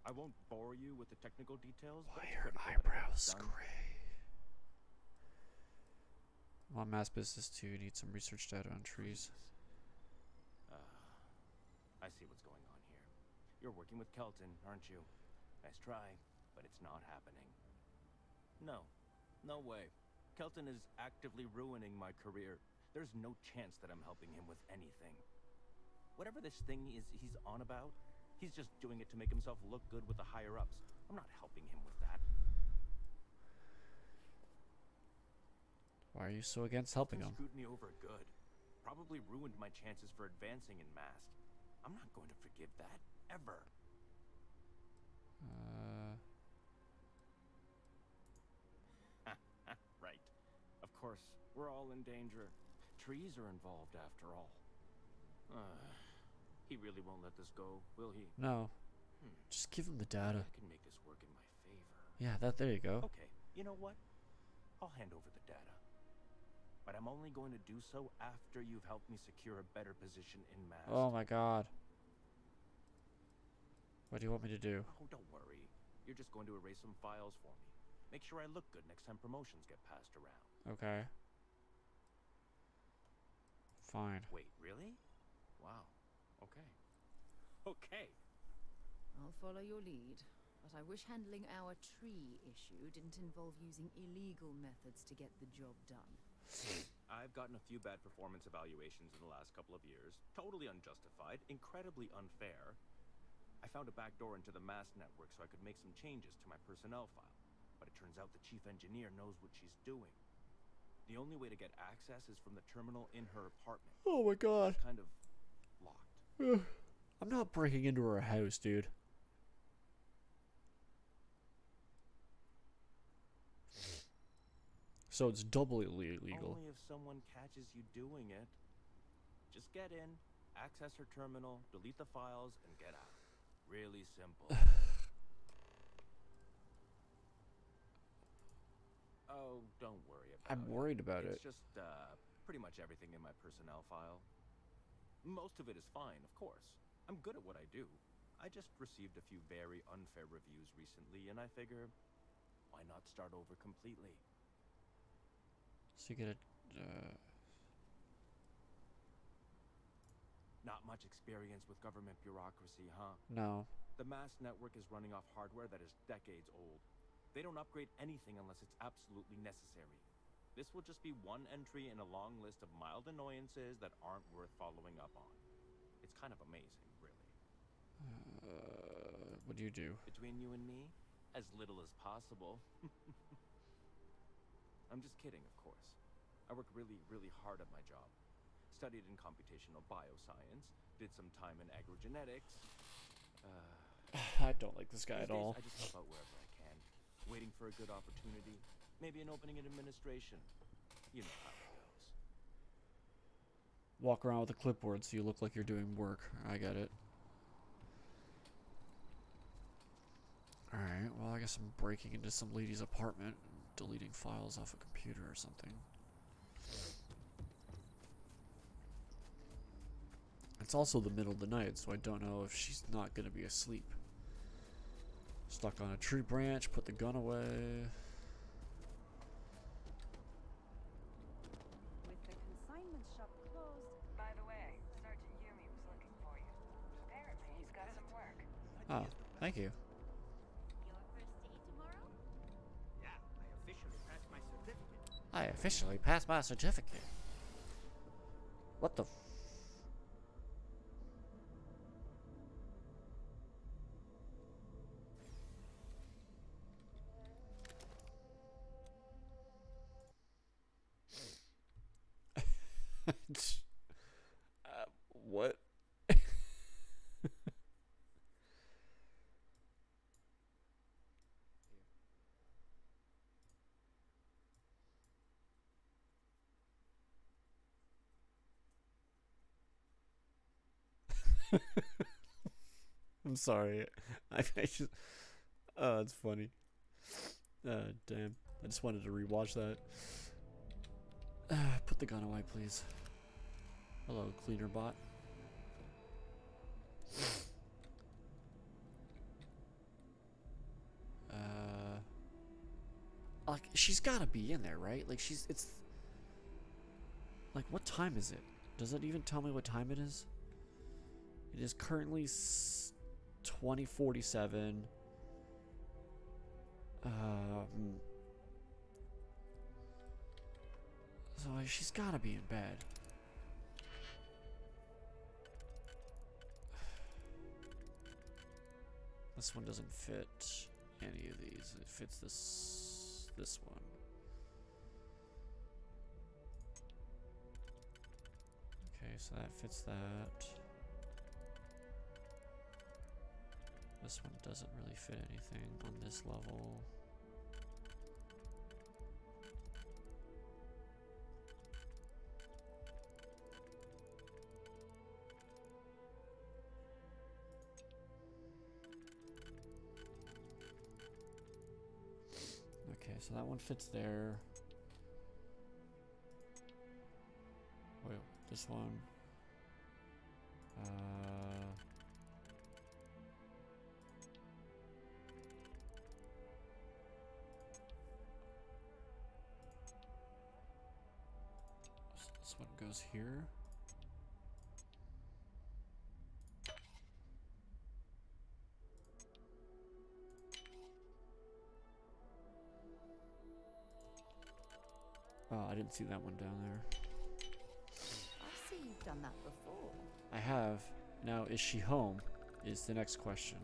I won't bore you with the technical details. Why are your eyebrows gray? I'm on mass business too. Need some research data on trees. I see what's going on here. You're working with Kelton, aren't you? Nice try, but it's not happening. No, no way. Kelton is actively ruining my career. There's no chance that I'm helping him with anything. Whatever this thing is he's on about, he's just doing it to make himself look good with the higher-ups. I'm not helping him with that. Why are you so against helping him? Screwed me over good. Probably ruined my chances for advancing in Mast. I'm not going to forgive that, ever. Right. Of course, we're all in danger. Trees are involved after all. He really won't let this go, will he? No. Just give him the data. I can make this work in my favor. Yeah, there you go. Okay, you know what? I'll hand over the data. But I'm only going to do so after you've helped me secure a better position in Mast. Oh my god. What do you want me to do? Oh, don't worry. You're just going to erase some files for me. Make sure I look good next time promotions get passed around. Okay. Fine. Wait, really? Wow. Okay. Okay. I'll follow your lead, but I wish handling our tree issue didn't involve using illegal methods to get the job done. I've gotten a few bad performance evaluations in the last couple of years. Totally unjustified, incredibly unfair. I found a back door into the Mast network so I could make some changes to my personnel file. But it turns out the chief engineer knows what she's doing. The only way to get access is from the terminal in her apartment. Oh my god. It's kind of locked. I'm not breaking into her house, dude. So it's doubly illegal. Only if someone catches you doing it. Just get in, access her terminal, delete the files, and get out. Really simple. Oh, don't worry about it. I'm worried about it. It's just pretty much everything in my personnel file. Most of it is fine, of course. I'm good at what I do. I just received a few very unfair reviews recently, and I figure, why not start over completely? So you get a... Not much experience with government bureaucracy, huh? No. The Mast network is running off hardware that is decades old. They don't upgrade anything unless it's absolutely necessary. This will just be one entry in a long list of mild annoyances that aren't worth following up on. It's kind of amazing, really. What do you do? Between you and me, as little as possible. I'm just kidding, of course. I work really, really hard at my job. Studied in computational bioscience, did some time in agrogenetics. I don't like this guy at all. I just help out wherever I can. Waiting for a good opportunity. Maybe an opening in administration. You know how it goes. Walk around with a clipboard so you look like you're doing work. I get it. Alright, well I guess I'm breaking into some lady's apartment and deleting files off a computer or something. It's also the middle of the night, so I don't know if she's not going to be asleep. Stuck on a tree branch, put the gun away. With the consignment shop closed. By the way, Sergeant Yumi was looking for you. Apparently he's got some work. Oh, thank you. Your first day tomorrow? Yeah, I officially passed my certificate. I officially passed my certificate. What the f... what? I'm sorry. I just Oh, that's funny. Damn. I just wanted to rewatch that. Put the gun away, please. Hello, cleaner bot. Like, she's gotta be in there, right? Like, it's... Like, what time is it? Does it even tell me what time it is? It is currently 20:47. So she's gotta be in bed. This one doesn't fit any of these. It fits this one. Okay, so that fits that. This one doesn't really fit anything on this level. Okay, so that one fits there. Wait, this one. This one goes here. Oh, I didn't see that one down there. I see you've done that before. I have. Now, is she home? Is the next question.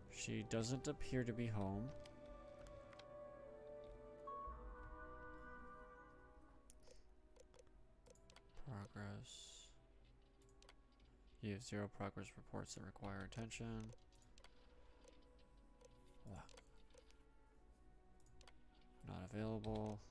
She doesn't appear to be home. Progress. You have 0 progress reports that require attention. What? Not available.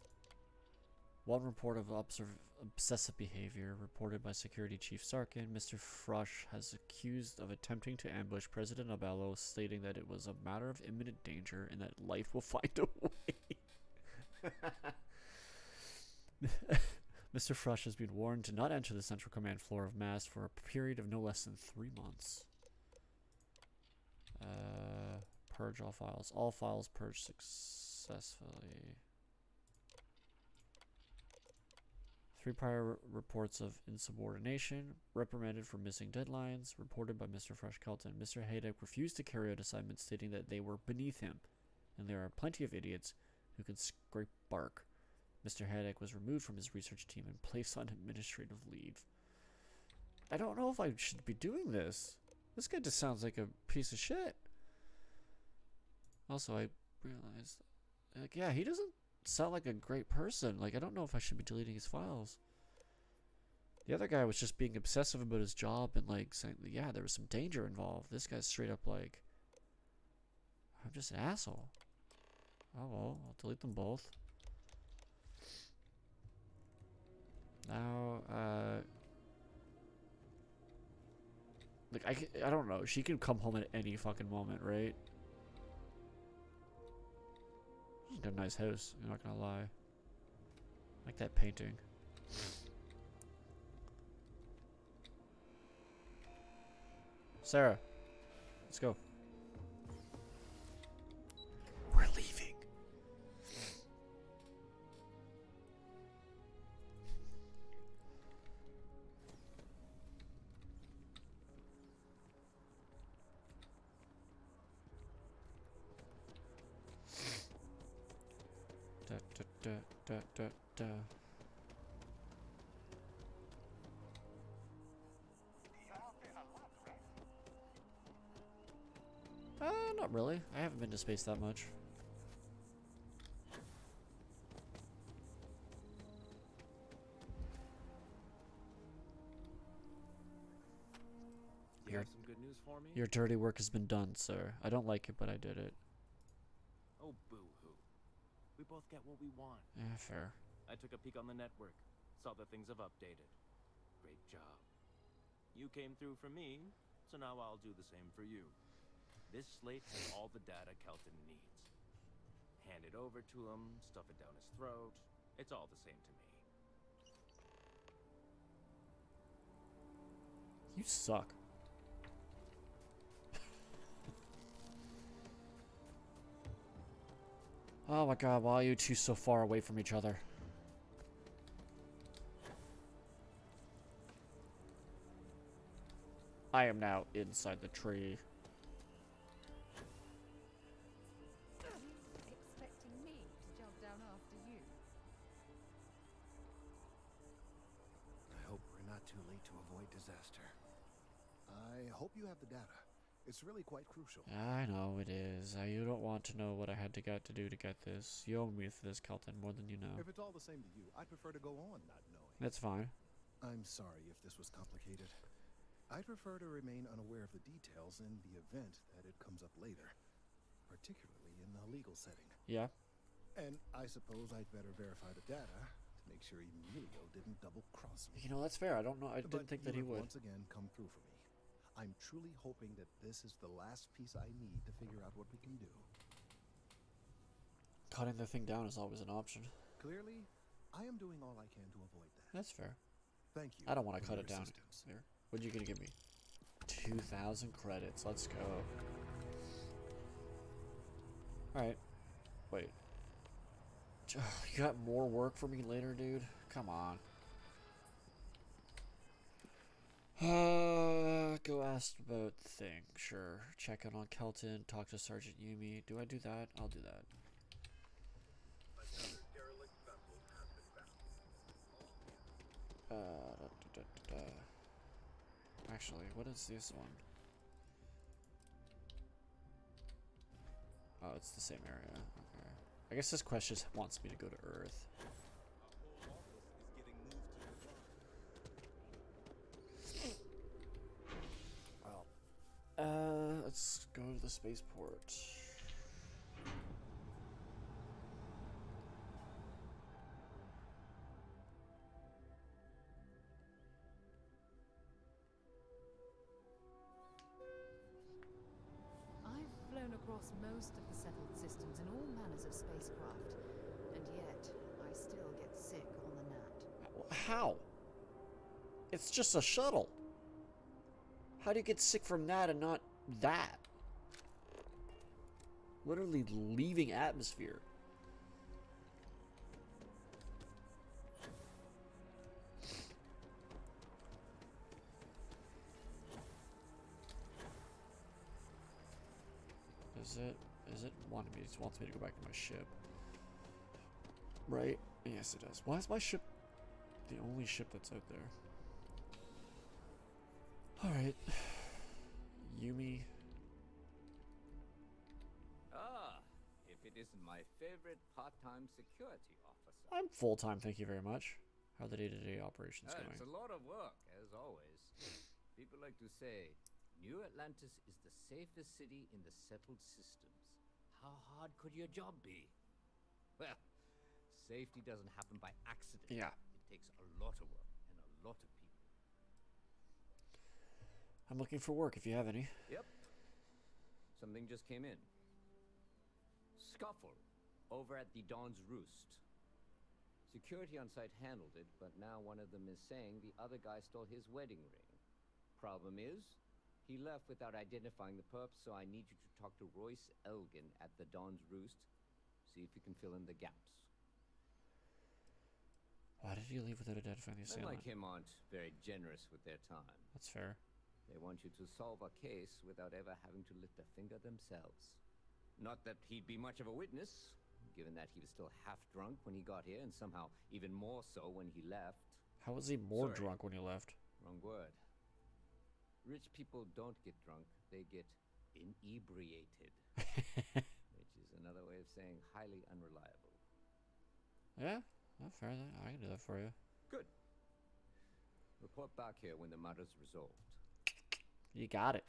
One report of obsessive behavior reported by Security Chief Sarkin. Mr. Frush has accused of attempting to ambush President Abello, stating that it was a matter of imminent danger and that life will find a way. Mr. Frush has been warned to not enter the Central Command floor of MAST for a period of no less than 3 months. Purge all files. All files purged successfully. 3 prior reports of insubordination, reprimanded for missing deadlines, reported by Mr. Fresh Kelton. Mr. Haydock refused to carry out assignments, stating that they were beneath him, and there are plenty of idiots who can scrape bark. Mr. Haydock was removed from his research team and placed on administrative leave. I don't know if I should be doing this. This guy just sounds like a piece of shit. Also, I realized, like, yeah, he doesn't sound like a great person. Like, I don't know if I should be deleting his files. The other guy was just being obsessive about his job and, like, saying, yeah, there was some danger involved. This guy's straight up like, I'm just an asshole. Oh, well, I'll delete them both. Now, like, I don't know. She can come home at any fucking moment, right? She's got a nice house, I'm not gonna lie. I like that painting. Sarah, let's go. We're leaving. Not really. I haven't been to space that much. You have some good news for me? Your dirty work has been done, sir. I don't like it, but I did it. Oh, boo-hoo. We both get what we want. Yeah, fair. I took a peek on the network, saw that things have updated. Great job. You came through for me, so now I'll do the same for you. This slate has all the data Kelton needs. Hand it over to him, stuff it down his throat. It's all the same to me. You suck. Oh my god, why are you two so far away from each other? I am now inside the tree. Expecting me to jump down after you? I hope we're not too late to avoid disaster. I hope you have the data. It's really quite crucial. I know it is. You don't want to know what I had to do to get this. You owe me for this, Kelton, more than you know. If it's all the same to you, I'd prefer to go on not knowing. That's fine. I'm sorry if this was complicated. I'd prefer to remain unaware of the details in the event that it comes up later, particularly in a legal setting. Yeah. And I suppose I'd better verify the data to make sure Emilio didn't double-cross me. You know, that's fair. I don't know. I didn't think that he would. Once again come through for me. I'm truly hoping that this is the last piece I need to figure out what we can do. Cutting the thing down is always an option. Clearly, I am doing all I can to avoid that. That's fair. Thank you. I don't want to cut your it down. assistance. Here. What are you going to give me? 2,000 credits. Let's go. Alright. Wait. You got more work for me later, dude? Come on. Go ask about the thing. Sure. Check in on Kelton. Talk to Sergeant Yumi. Do I do that? I'll do that. Actually, what is this one? Oh, it's the same area. Okay. I guess this quest just wants me to go to Earth. Let's go to the spaceport. I've flown across most of the settled systems in all manners of spacecraft, and yet I still get sick on the Nat. How? It's just a shuttle. How do you get sick from that and not that? Literally leaving atmosphere. Is it wanting me? It wants me to go back to my ship. Right? Yes, it does. Why is my ship the only ship that's out there? Alright. Yumi. Ah, if it isn't my favorite part-time security officer. I'm full-time, thank you very much. How are the day-to-day operations going? It's a lot of work, as always. People like to say, New Atlantis is the safest city in the settled systems. How hard could your job be? Well, safety doesn't happen by accident. Yeah. It takes a lot of work and a lot of people. I'm looking for work if you have any. Yep. Something just came in. Scuffle over at the Dawn's Roost. Security on site handled it, but now one of them is saying the other guy stole his wedding ring. Problem is, he left without identifying the perp, so I need you to talk to Royce Elgin at the Dawn's Roost. See if you can fill in the gaps. Why did you leave without identifying the Men assailant? like him aren't very generous with their time. That's fair. They want you to solve a case without ever having to lift a finger themselves. Not that he'd be much of a witness, given that he was still half drunk when he got here, and somehow even more so when he left. How was he more Sorry. drunk when he left? Wrong word. Rich people don't get drunk, they get inebriated. Which is another way of saying highly unreliable. Yeah, not fair. I can do that for you. Good. Report back here when the matter's resolved. You got it.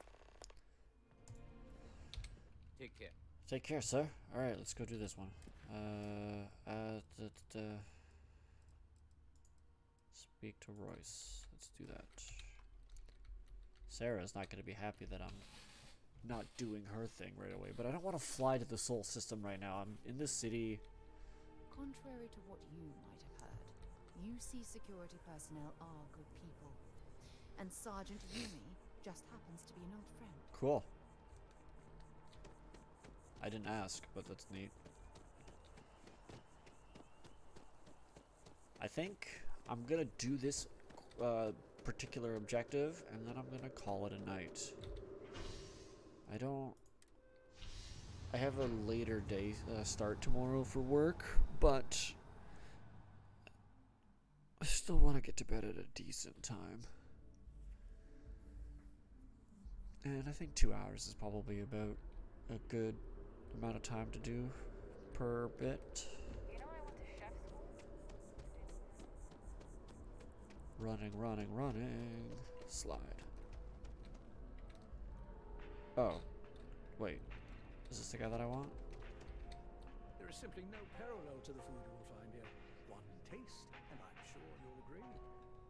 Take care. Take care, sir. All right, let's go do this one. Speak to Royce. Let's do that. Sarah's not going to be happy that I'm not doing her thing right away, but I don't want to fly to the Sol system right now. I'm in this city. Contrary to what you might have heard, UC security personnel are good people. And Sergeant Yumi just happens to be an old friend. Cool. I didn't ask, but that's neat. I think I'm gonna do this particular objective, and then I'm gonna call it a night. I have a later day start tomorrow for work, but I still want to get to bed at a decent time. And I think 2 hours is probably about a good amount of time to do per bit. You know I went to chef school? Running, running, running. Slide. Oh. Wait. Is this the guy that I want? There is simply no parallel to the food you will find here. One taste, and I'm sure you'll agree.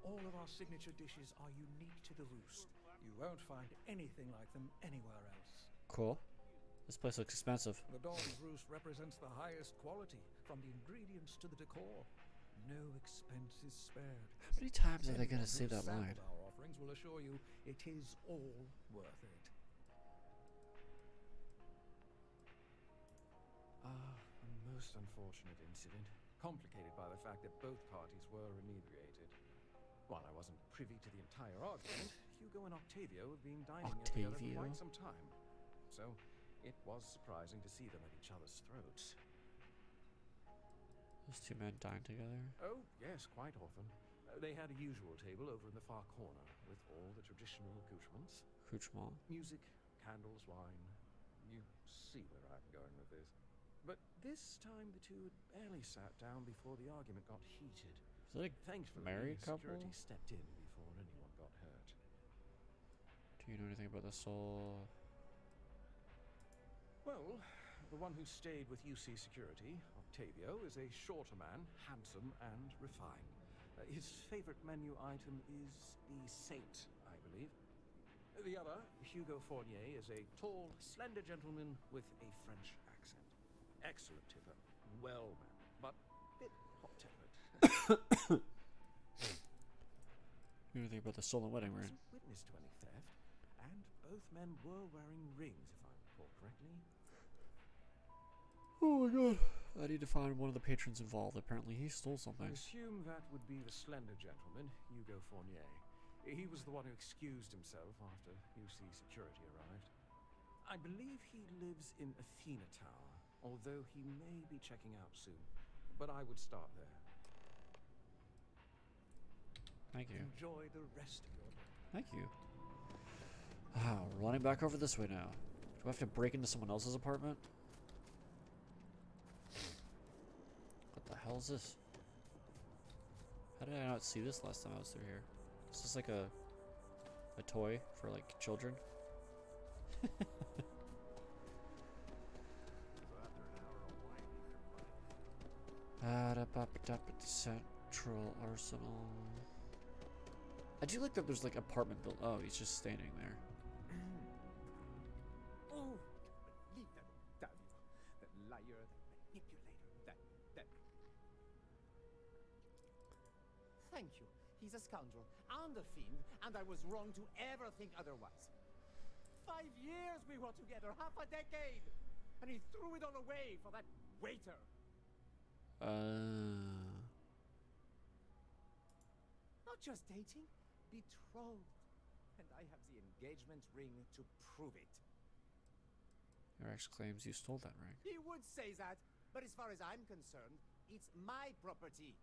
All of our signature dishes are unique to the Roost. You won't find anything like them anywhere else. Cool. This place looks expensive. The Dawn's Roost represents the highest quality, from the ingredients to the decor. No expense is spared. How many times are they going to say Anyone who's that line? sampled our offerings will assure you it is all worth it. A most unfortunate incident, complicated by the fact that both parties were inebriated. While I wasn't privy to the entire argument, Hugo and Octavio have been dining here together for quite some time. So, it was surprising to see them at each other's throats. Those two men dine together? Oh, yes, quite often. They had a usual table over in the far corner, with all the traditional accoutrements. Accoutrement? Music, candles, wine. You see where I'm going with this. But this time the two had barely sat down before the argument got heated. Is that a Thankfully, married couple? security stepped in before anyone got hurt. Do you know anything about the Sol? Well, the one who stayed with UC Security, Octavio, is a shorter man, handsome and refined. His favorite menu item is the Saint, I believe. The other, Hugo Fournier, is a tall, slender gentleman with a French accent. Excellent tipper, well-mannered, but a bit hot-tempered. You know anything about the Sol and wedding ring? Wasn't witness to any theft, and both men were wearing rings, if I recall correctly. Oh my god. I need to find one of the patrons involved. Apparently he stole something. I assume that would be the slender gentleman, Hugo Fournier. He was the one who excused himself after UC Security arrived. I believe he lives in Athena Tower, although he may be checking out soon. But I would start there. Thank you. Enjoy the rest of your day. Thank you. Ah, running back over this way now. Do I have to break into someone else's apartment? What the hell is this? How did I not see this last time I was through here? Is this like a toy for like children? Central Arsenal. I do like that there's like apartment built. Oh, he's just standing there. Oh, leave that damn you. That liar, that manipulator, that... Thank you. He's a scoundrel and a fiend, and I was wrong to ever think otherwise. 5 years we were together, half a decade! And he threw it all away for that waiter. Not just dating, betrothed. And I have the engagement ring to prove it. Your ex claims you stole that ring. He would say that, but as far as I'm concerned, it's my property.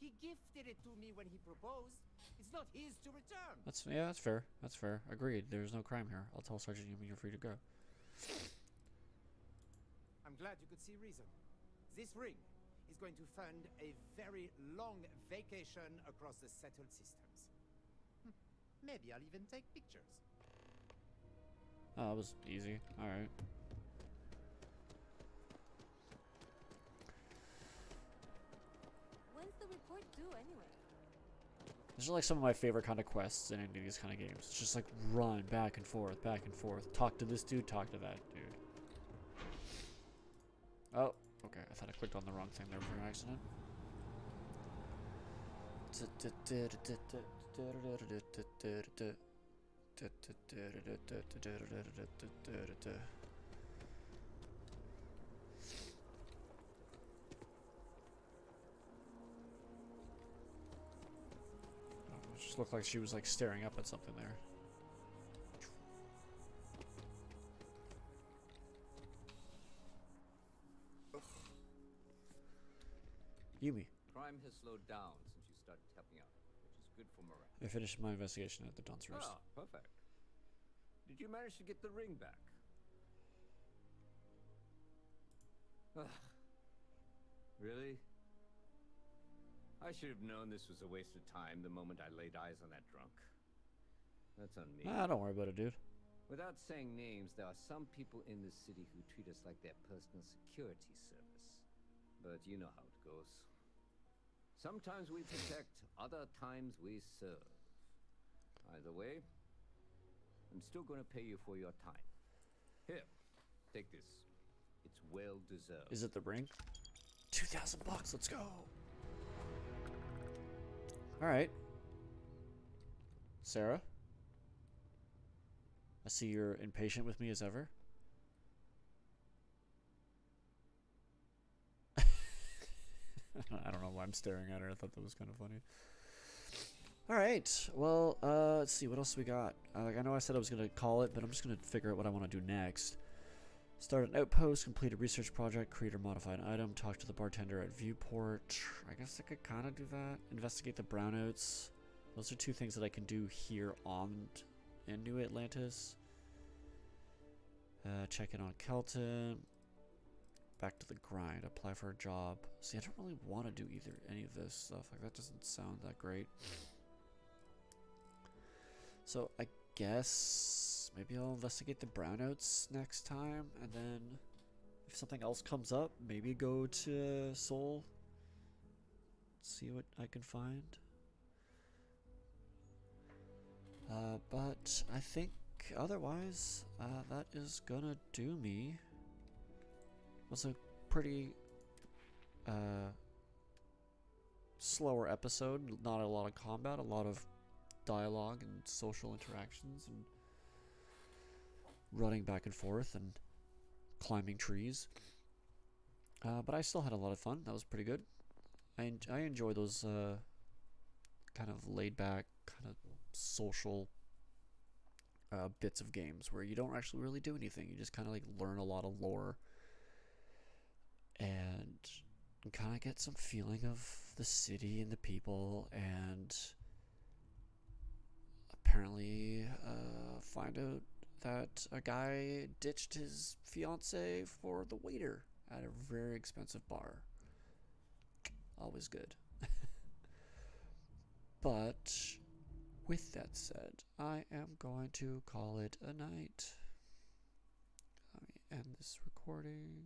He gifted it to me when he proposed. It's not his to return. That's fair. That's fair. Agreed. There's no crime here. I'll tell Sergeant Yumi you're free to go. I'm glad you could see reason. This ring is going to fund a very long vacation across the settled systems. Maybe I'll even take pictures. Oh, that was easy. Alright. When's the report due anyway? These are like some of my favorite kind of quests in any of these kind of games. It's just like run back and forth, talk to this dude, talk to that dude. Oh, okay. I thought I clicked on the wrong thing there for accident. It just looked like she was like staring up at something there. Yumi. Crime has slowed down since you started helping out, which is good for morale. I finished my investigation at the Dawn's Roost. Ah, perfect. Did you manage to get the ring back? Ugh. Really? I should have known this was a waste of time the moment I laid eyes on that drunk. That's on me. Ah, don't worry about it, dude. Without saying names, there are some people in this city who treat us like their personal security service. But you know how it goes. Sometimes we protect, other times we serve. Either way, I'm still going to pay you for your time. Here, take this. It's well deserved. Is it the ring? $2,000 bucks. Let's go. All right. Sarah? I see you're impatient with me as ever. I don't know why I'm staring at her. I thought that was kind of funny. All right. Well, let's see. What else we got? Like, I know I said I was going to call it, but I'm just going to figure out what I want to do next. Start an outpost, complete a research project, create or modify an item, talk to the bartender at Viewport. I guess I could kind of do that. Investigate the brownouts. Those are two things that I can do here in New Atlantis. Check in on Kelton. Back to the grind. Apply for a job. See, I don't really want to do any of this stuff. Like, that doesn't sound that great. So I guess maybe I'll investigate the brownouts next time, and then if something else comes up, maybe go to Seoul. See what I can find. But I think otherwise, that is gonna do me. It was a pretty slower episode. Not a lot of combat, a lot of dialogue and social interactions and running back and forth and climbing trees. But I still had a lot of fun. That was pretty good. I enjoy those kind of laid back, kind of social bits of games where you don't actually really do anything. You just kind of like learn a lot of lore and kind of get some feeling of the city and the people, and apparently find out that a guy ditched his fiance for the waiter at a very expensive bar. Always good. But with that said, I am going to call it a night. Let me end this recording.